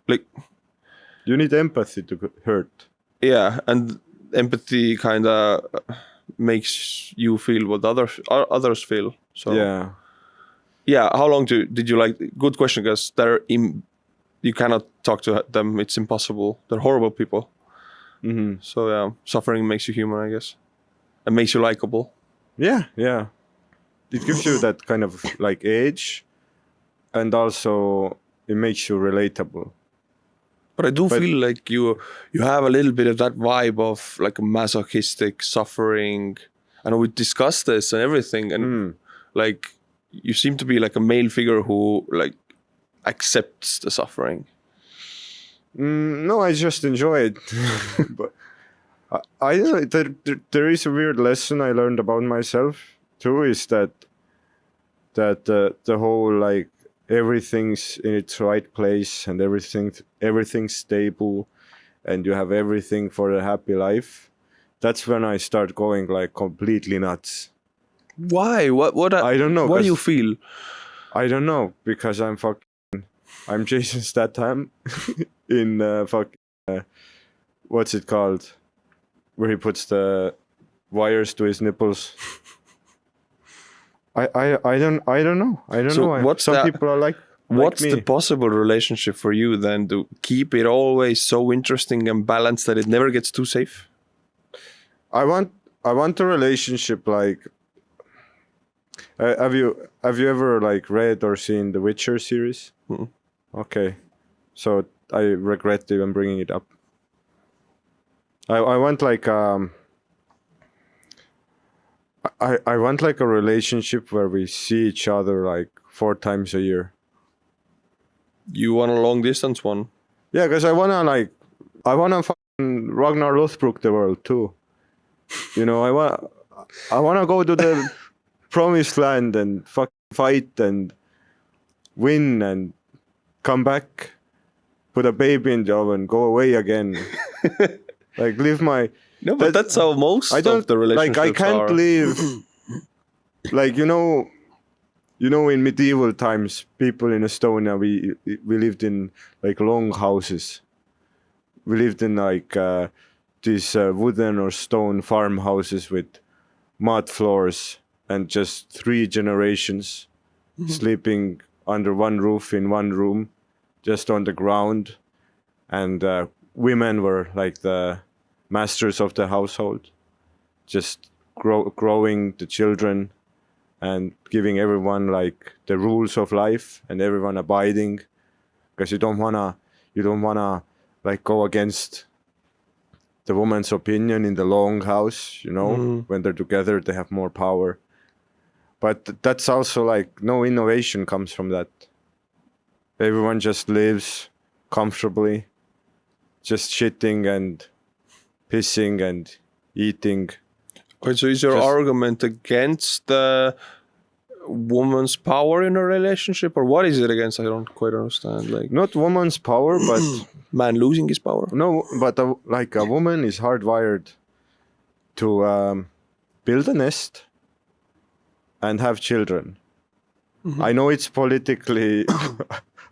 like you need empathy to hurt. Yeah, and empathy kind of makes you feel what others feel. So yeah. How long did you like? Good question, because you cannot talk to them. It's impossible. They're horrible people. Mm-hmm. So yeah, suffering makes you human, I guess, and makes you likable. Yeah. It gives you that kind of like age, and also it makes you relatable. But I do feel like you have a little bit of that vibe of like a masochistic suffering. I know we discussed this and everything, and like you seem to be like a male figure who like accepts the suffering. No, I just enjoy it. But I don't know, there is a weird lesson I learned about myself too, is that the whole like everything's in its right place and everything's stable and you have everything for a happy life. That's when I start going like completely nuts. Why? What? I don't know. What do you feel? I don't know, because I'm Jason Statham in what's it called, where he puts the wires to his nipples. I don't know. Some people are like what's me. The possible relationship for you then to keep it always so interesting and balanced that it never gets too safe? I want a relationship like. Have you ever like read or seen the Witcher series? Mm-mm. Okay, so I regret even bringing it up. I want like I want like a relationship where we see each other like 4 times a year. You want a long distance one? Yeah, because I wanna fucking Ragnar Lothbrok the world too. You know, I wanna go to the promised land and fucking fight and win and come back, put a baby in the oven, go away again. Like live my. No, but that's how most of the relationships like I can't are. live. Like you know, in medieval times, people in Estonia, we lived in like long houses. We lived in like these wooden or stone farmhouses with mud floors and just 3 generations sleeping under one roof in one room, just on the ground, and women were like the masters of the household, just growing the children and giving everyone like the rules of life and everyone abiding, because you don't wanna like go against the woman's opinion in the long house, you know. When they're together they have more power. But that's also like no innovation comes from that. Everyone just lives comfortably, just shitting and pissing and eating. Okay, so is your argument against the woman's power in a relationship, or what is it against? I don't quite understand. Like, not woman's power, but man losing his power. No, but like a woman is hardwired to build a nest and have children. I know it's politically.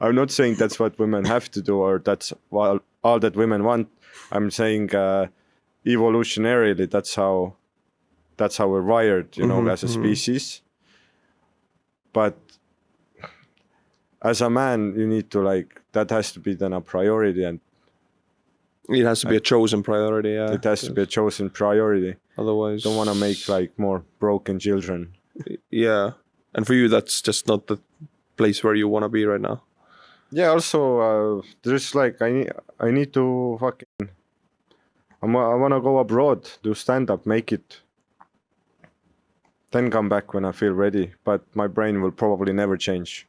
I'm not saying that's what women have to do or that's all that women want. I'm saying evolutionarily that's how we're wired, you know, as a species. But as a man, you need to like, that has to be then a priority, and it has to be a chosen priority. Yeah, it has to be a chosen priority. Otherwise, don't want to make like more broken children. Yeah, and for you, that's just not the place where you want to be right now. Yeah. Also, there's like I need to fucking. I want to go abroad, do stand up, make it. Then come back when I feel ready. But my brain will probably never change.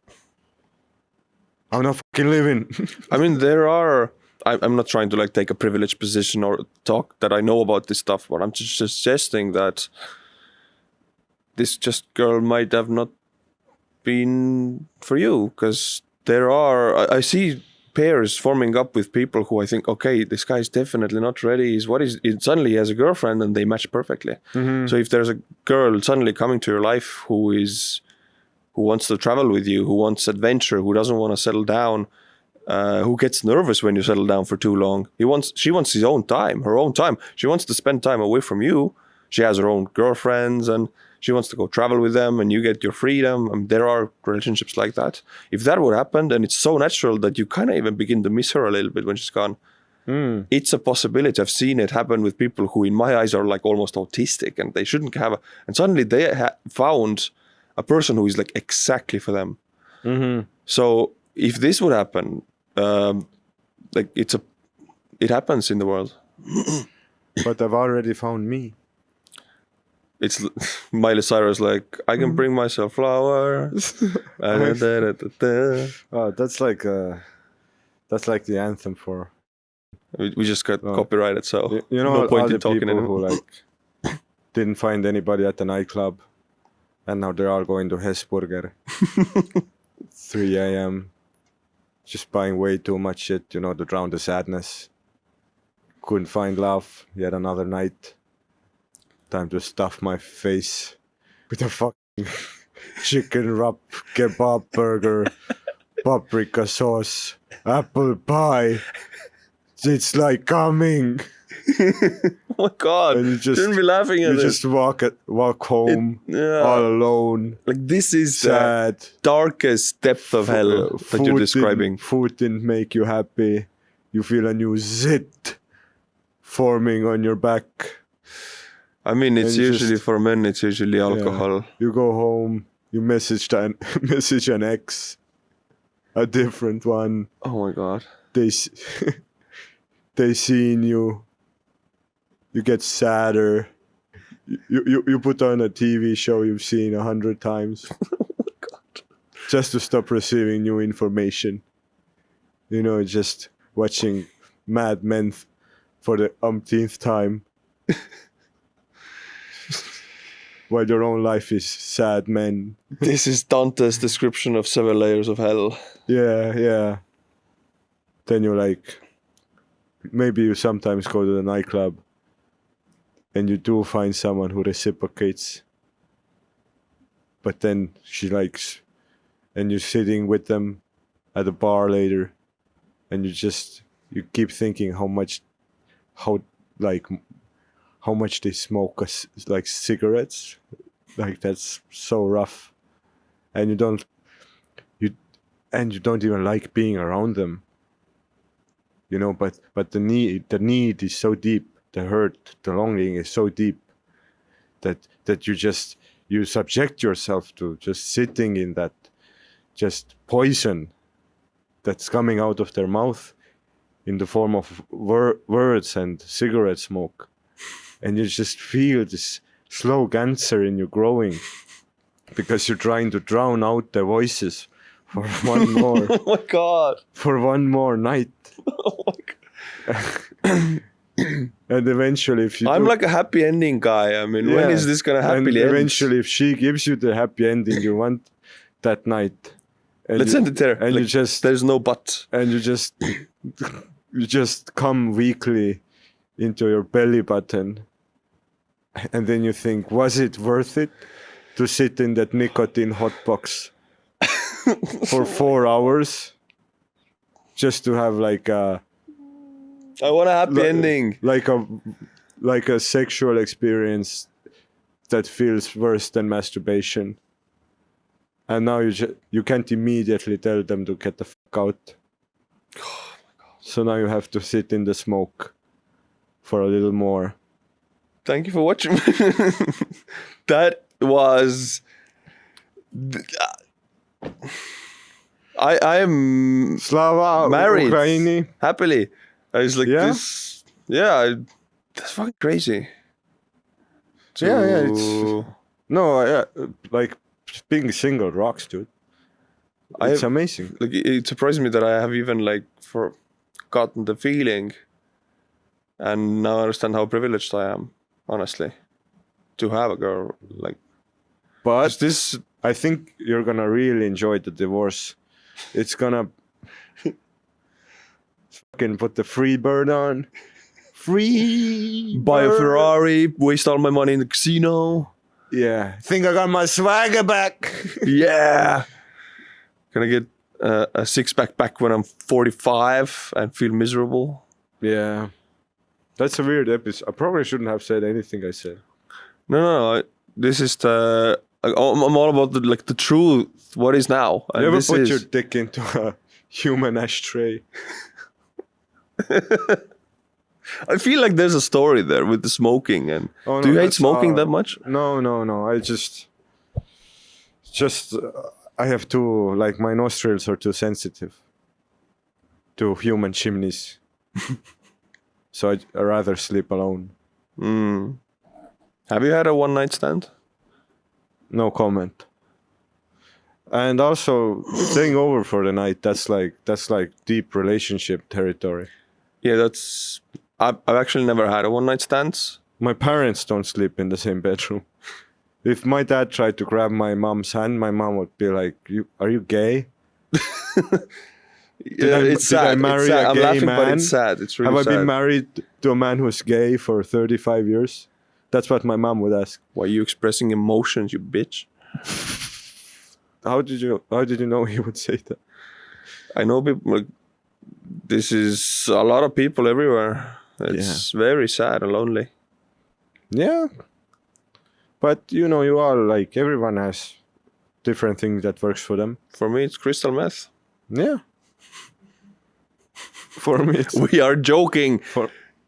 I'm not fucking living. I mean, I'm not trying to like take a privileged position or talk that I know about this stuff, but I'm just suggesting that this just girl might have not been for you, because I see pairs forming up with people who I think, okay, this guy's definitely not ready. Suddenly he has a girlfriend and they match perfectly. So if there's a girl suddenly coming to your life who wants to travel with you, who wants adventure, who doesn't want to settle down, who gets nervous when you settle down for too long. She wants her own time. She wants to spend time away from you. She has her own girlfriends and she wants to go travel with them and you get your freedom. And there are relationships like that. If that would happen, then it's so natural that you kind of even begin to miss her a little bit when she's gone. It's a possibility. I've seen it happen with people who in my eyes are like almost autistic and they shouldn't have and suddenly they found a person who is like exactly for them. So if this would happen, like it happens in the world. But I've already found me. It's Miley Cyrus like, I can bring myself flowers. Oh, that's like the anthem for. We just got copyrighted, so you know no point all in the talking people anymore. who like didn't find anybody at the nightclub, and now they're all going to Hesburger. 3 a.m. Just buying way too much shit, to drown the sadness. Couldn't find love. Yet another night. Time to stuff my face with a fucking chicken wrap kebab burger, paprika sauce, apple pie. It's like coming. Oh my god! And you just shouldn't be laughing at you it. just walk home all alone. Like this is sad. The darkest depth of hell that you're describing. Food didn't make you happy. You feel a new zit forming on your back. I mean, it's usually for men. It's usually alcohol. You go home. You message an ex, a different one. Oh my god! They seen you. You get sadder. You put on a TV show you've seen 100 times. Oh my god! Just to stop receiving new information. Just watching Mad Men for the umpteenth time. While your own life is sad men. This is Dante's description of 7 layers of hell. Yeah. Then you're like, maybe you sometimes go to the nightclub and you do find someone who reciprocates. But then she likes, and you're sitting with them at a bar later and you keep thinking how much they smoke like cigarettes. Like that's so rough. And you don't even like being around them. But the need is so deep, the hurt, the longing is so deep that you subject yourself to just sitting in that just poison that's coming out of their mouth in the form of words and cigarette smoke. And you just feel this slow cancer in you growing because you're trying to drown out the voices for one more. Oh my god! For one more night. Oh my god! And eventually, if you I'm like a happy ending guy. I mean, when is this gonna happily end? Eventually, if she gives you the happy ending you want that night, let's end it there. And like, there's no but. And you just come weakly into your belly button. And then you think, was it worth it to sit in that nicotine hotbox for 4 hours just to have like a... I want a happy ending. Like a sexual experience that feels worse than masturbation. And now you can't immediately tell them to get the fuck out. Oh my god. So now you have to sit in the smoke for a little more. Thank you for watching. That was... I am Slava married Ukraini. happily. I was like this. Yeah, that's fucking crazy. Like being single rocks, dude. It's amazing. Like it surprised me that I have even forgotten the feeling, and now I understand how privileged I am. Honestly, to have a girl like. But I think you're gonna really enjoy the divorce. It's gonna fucking put the free bird on. Buy a Ferrari, waste all my money in the casino. Yeah. Think I got my swagger back. Yeah. Gonna get a six-pack back when I'm 45 and feel miserable. Yeah. That's a weird episode. I probably shouldn't have said anything I said. No. This is the... I'm all about the truth. What is now? You ever put your dick into a human ashtray? Oh, I feel like there's a story there with the smoking. And do you hate smoking that much? No. I just I have too, like, my nostrils are too sensitive to human chimneys. So I rather sleep alone. Have you had a one-night stand? No comment. And also staying over for the night, that's like deep relationship territory. Yeah, I've actually never had a one-night stand. My parents don't sleep in the same bedroom. If my dad tried to grab my mom's hand, my mom would be like, "Are you gay?" It's sad. Did I marry a I'm gay laughing, man? but it's sad. It's really Have sad. I been married to a man who's gay for 35 years? That's what my mom would ask. Why are you expressing emotions, you bitch? How did you know he would say that? I know people. Like, this is a lot of people everywhere. It's very sad and lonely. Yeah. But you all, like, everyone has different things that works for them. For me, it's crystal meth. Yeah. For me, it's... We are joking.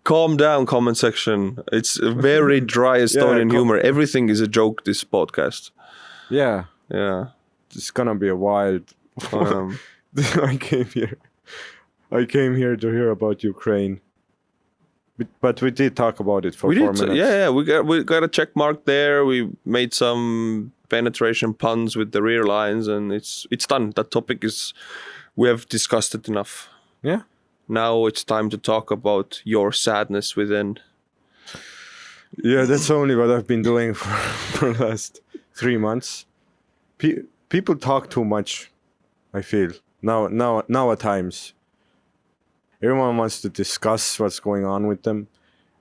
Calm down, comment section. It's a very dry Estonian humor. Everything is a joke, this podcast. Yeah. Yeah. It's gonna be a wild... I came here to hear about Ukraine. But we did talk about it for 4 minutes. Yeah. We got a check mark there. We made some penetration puns with the rear lines, and it's done. That topic is... We have discussed it enough. Yeah. Now it's time to talk about your sadness within. Yeah, that's only what I've been doing for the last 3 months. People talk too much, I feel. Now at times. Everyone wants to discuss what's going on with them.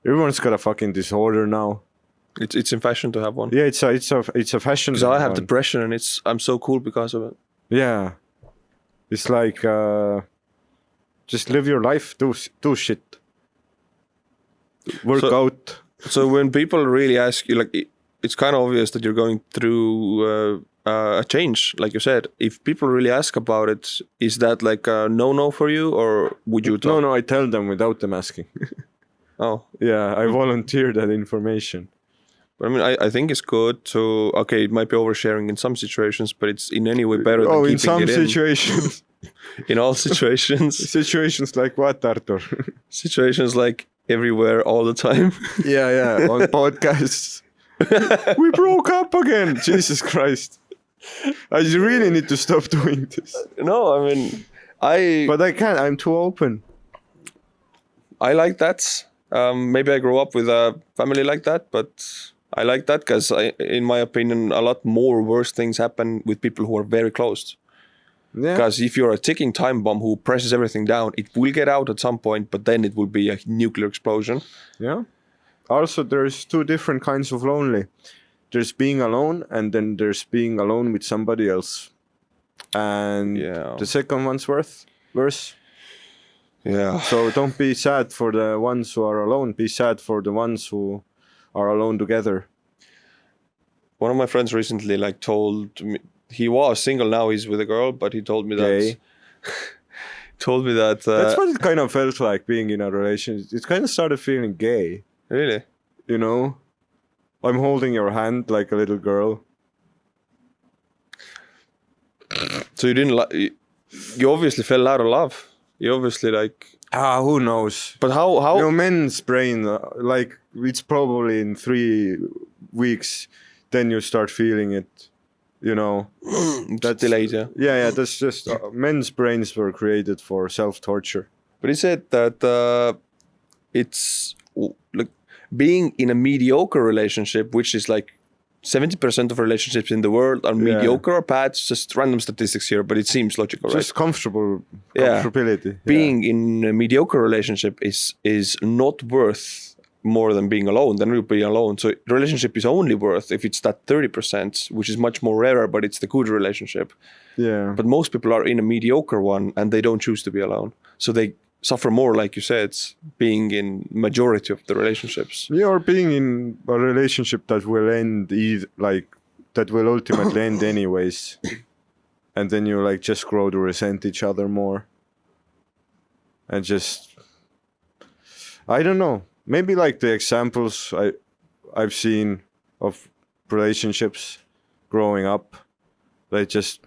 Everyone's got a fucking disorder now. It's in fashion to have one. Yeah, it's a fashion. Because I have depression, and I'm so cool because of it. Yeah. It's like... just live your life, do shit. Work out. So when people really ask you, like, it's kind of obvious that you're going through a change, like you said. If people really ask about it, is that like a no-no for you, or would you talk? No, I tell them without them asking. Oh. Yeah, I volunteer that information. But I mean, I think it's good to... Okay, it might be oversharing in some situations, but it's in any way better than keeping it in. Oh, in some situations. In all situations. Situations like what, Artur? Situations like everywhere, all the time. Yeah, on podcasts. We broke up again. Jesus Christ. I really need to stop doing this. No, I mean, But I can't. I'm too open. I like that. Maybe I grew up with a family like that, but I like that because, in my opinion, a lot more worse things happen with people who are very close. Yeah. Because if you're a ticking time bomb who presses everything down, it will get out at some point, but then it will be a nuclear explosion. Yeah. Also, there's two different kinds of lonely. There's being alone, and then there's being alone with somebody else. And the second one's worse. Yeah. So don't be sad for the ones who are alone. Be sad for the ones who are alone together. One of my friends recently told me, he was single, now he's with a girl, but he told me that... told me that... That's what it kind of felt like being in a relationship. It kind of started feeling gay. Really? You know? I'm holding your hand like a little girl. So you didn't you obviously fell out of love. You obviously who knows? But how... men's brain, it's probably in 3 weeks, then you start feeling it. That's delayed, yeah. Yeah, that's just... men's brains were created for self-torture. But he said that it's like being in a mediocre relationship, which is like 70% of relationships in the world are mediocre or bad. It's just random statistics here, but it seems logical, right? Just comfortability. Being in a mediocre relationship is not worth more than being alone, then you'll be alone. So the relationship is only worth if it's that 30%, which is much more rarer, but it's the good relationship. Yeah. But most people are in a mediocre one and they don't choose to be alone. So they suffer more, like you said, being in majority of the relationships. Yeah, or being in a relationship that will end that will ultimately end anyways. And then you like just grow to resent each other more. And just, I don't know. Maybe like the examples I've seen of relationships growing up, they just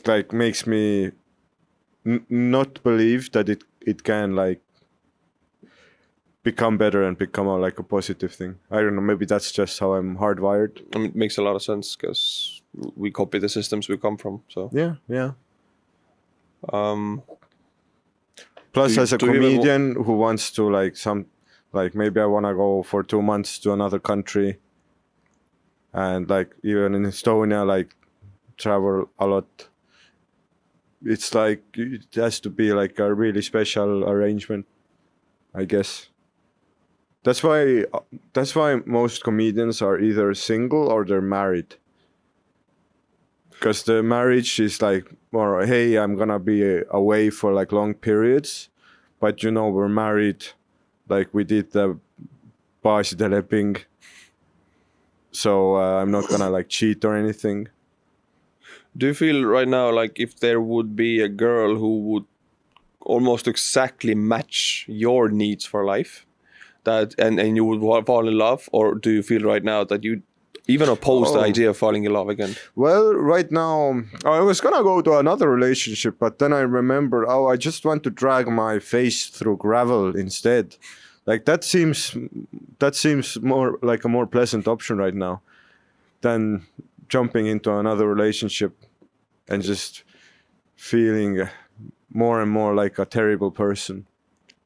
like makes me not believe that it can like become better and become like a positive thing. I don't know. Maybe that's just how I'm hardwired. I mean, it makes a lot of sense because we copy the systems we come from. So yeah. Um, Plus, as a comedian who wants to like maybe I want to go for 2 months to another country, and like even in Estonia, like travel a lot. It's like it has to be like a really special arrangement, I guess. That's why most comedians are either single or they're married. Because the marriage is like more, hey, I'm gonna be away for like long periods, but we're married, like we did the baasideleping, so I'm not gonna like cheat or anything. Do you feel right now like if there would be a girl who would almost exactly match your needs for life, that and you would fall in love, or do you feel right now that you even oppose the idea of falling in love again? Well, right now, I was gonna go to another relationship, but then I remembered, I just want to drag my face through gravel instead. Like that seems more like a more pleasant option right now than jumping into another relationship and just feeling more and more like a terrible person.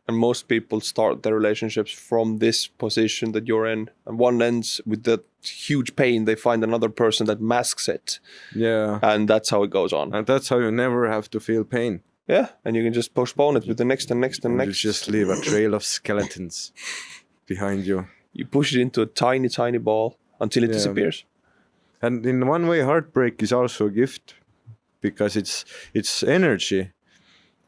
And most people start their relationships from this position that you're in, and one ends with that huge pain. They find another person that masks it. Yeah. And that's how it goes on. And that's how you never have to feel pain. Yeah, and you can just postpone it with the next and next and next. You just leave a trail of skeletons behind you. You push it into a tiny, tiny ball until it disappears. And in one way, heartbreak is also a gift, because it's energy.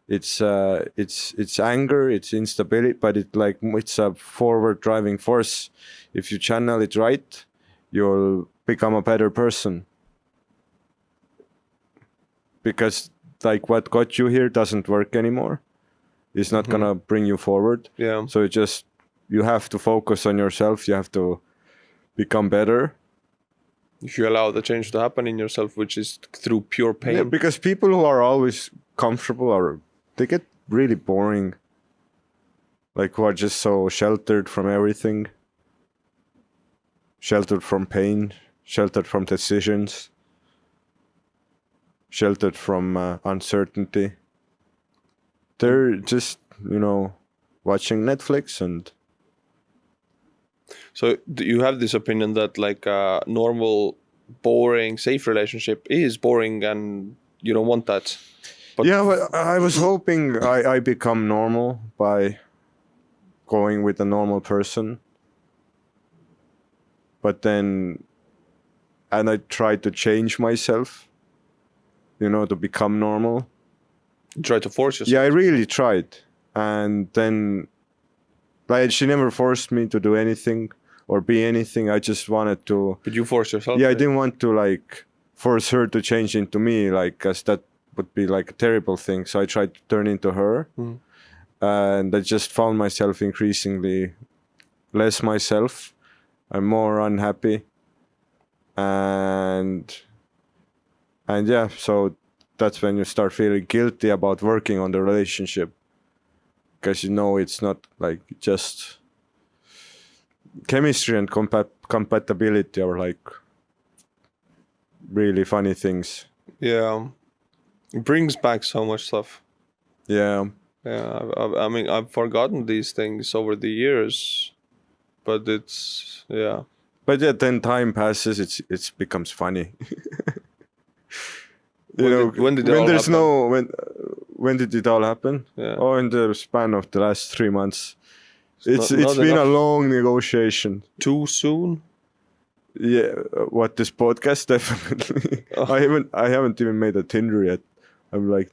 It's anger, it's instability, but it's a forward driving force. If you channel it right, you'll become a better person. Because like what got you here doesn't work anymore. It's not gonna bring you forward. Yeah. So you have to focus on yourself. You have to become better. If you allow the change to happen in yourself, which is through pure pain. Yeah, because people who are always comfortable they get really boring. Like who are just so sheltered from everything. Sheltered from pain, sheltered from decisions, sheltered from uncertainty. They're just, watching Netflix and... So do you have this opinion that like a normal, boring, safe relationship is boring and you don't want that? But I was hoping I become normal by going with a normal person. But then, and I tried to change myself, to become normal. You try to force yourself. Yeah, I really tried. And then, like, she never forced me to do anything or be anything. I just wanted to... But you forced yourself? Yeah, I didn't want to, like, force her to change into me, like, because that would be, like, a terrible thing. So I tried to turn into her. Mm. And I just found myself increasingly less myself. I'm more unhappy. And yeah, so that's when you start feeling guilty about working on the relationship. Because it's not like just chemistry and compatibility are like really funny things. Yeah. It brings back so much stuff. Yeah. Yeah, I mean, I've forgotten these things over the years, but it's, yeah. But yeah, then time passes, it becomes funny. When did it all happen? When did it all happen? Yeah. Oh, in the span of the last 3 months. It's not been a enough. long negotiation. Too soon. Yeah, what this podcast definitely. Oh. I haven't even made a Tinder yet. I'm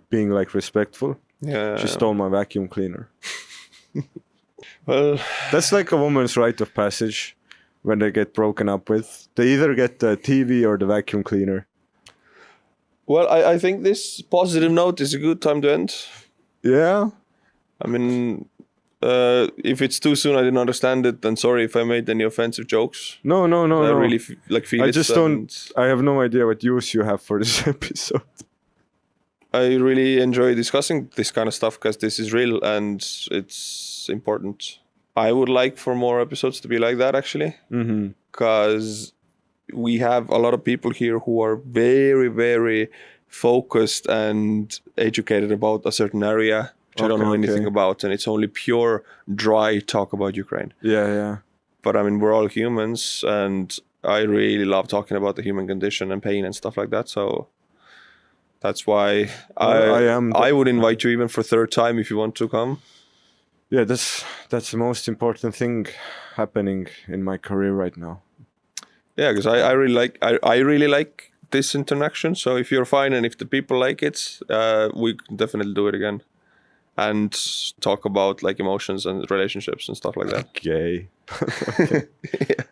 being like respectful. Yeah. She stole my vacuum cleaner. Well, That's like a woman's rite of passage when they get broken up with. They either get the TV or the vacuum cleaner. well, I think this positive note is a good time to end. Yeah. I mean, if it's too soon, I didn't understand it, then sorry if I made any offensive jokes. No. I really feel I it. just don't. I have no idea what use you have for this episode. I really enjoy discussing this kind of stuff because this is real and it's important. I would like for more episodes to be like that, actually, Mm-hmm. because we have a lot of people here who are very, very focused and educated about a certain area, which I don't know anything about, and it's only pure, dry talk about Ukraine. Yeah. But I mean, we're all humans, and I really love talking about the human condition and pain and stuff like that. So that's why I would invite you even for third time if you want to come. Yeah, that's the most important thing happening in my career right now. Yeah, because I really like this interaction. So if you're fine and if the people like it, we can definitely do it again and talk about like emotions and relationships and stuff like that. Okay. Yeah.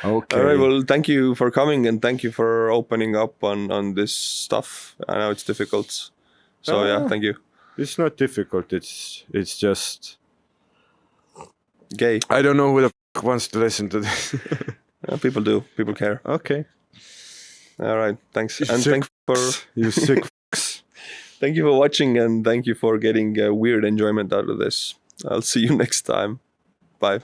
Okay. All right. Well, thank you for coming and thank you for opening up on this stuff. I know it's difficult. So yeah, thank you. It's not difficult. It's just Gay. I don't know who the wants to listen to this. People do. People care. Okay. All right. Thanks. You And sick thanks for You sick fucks. thank you for watching and thank you for getting weird enjoyment out of this. I'll see you next time. Bye.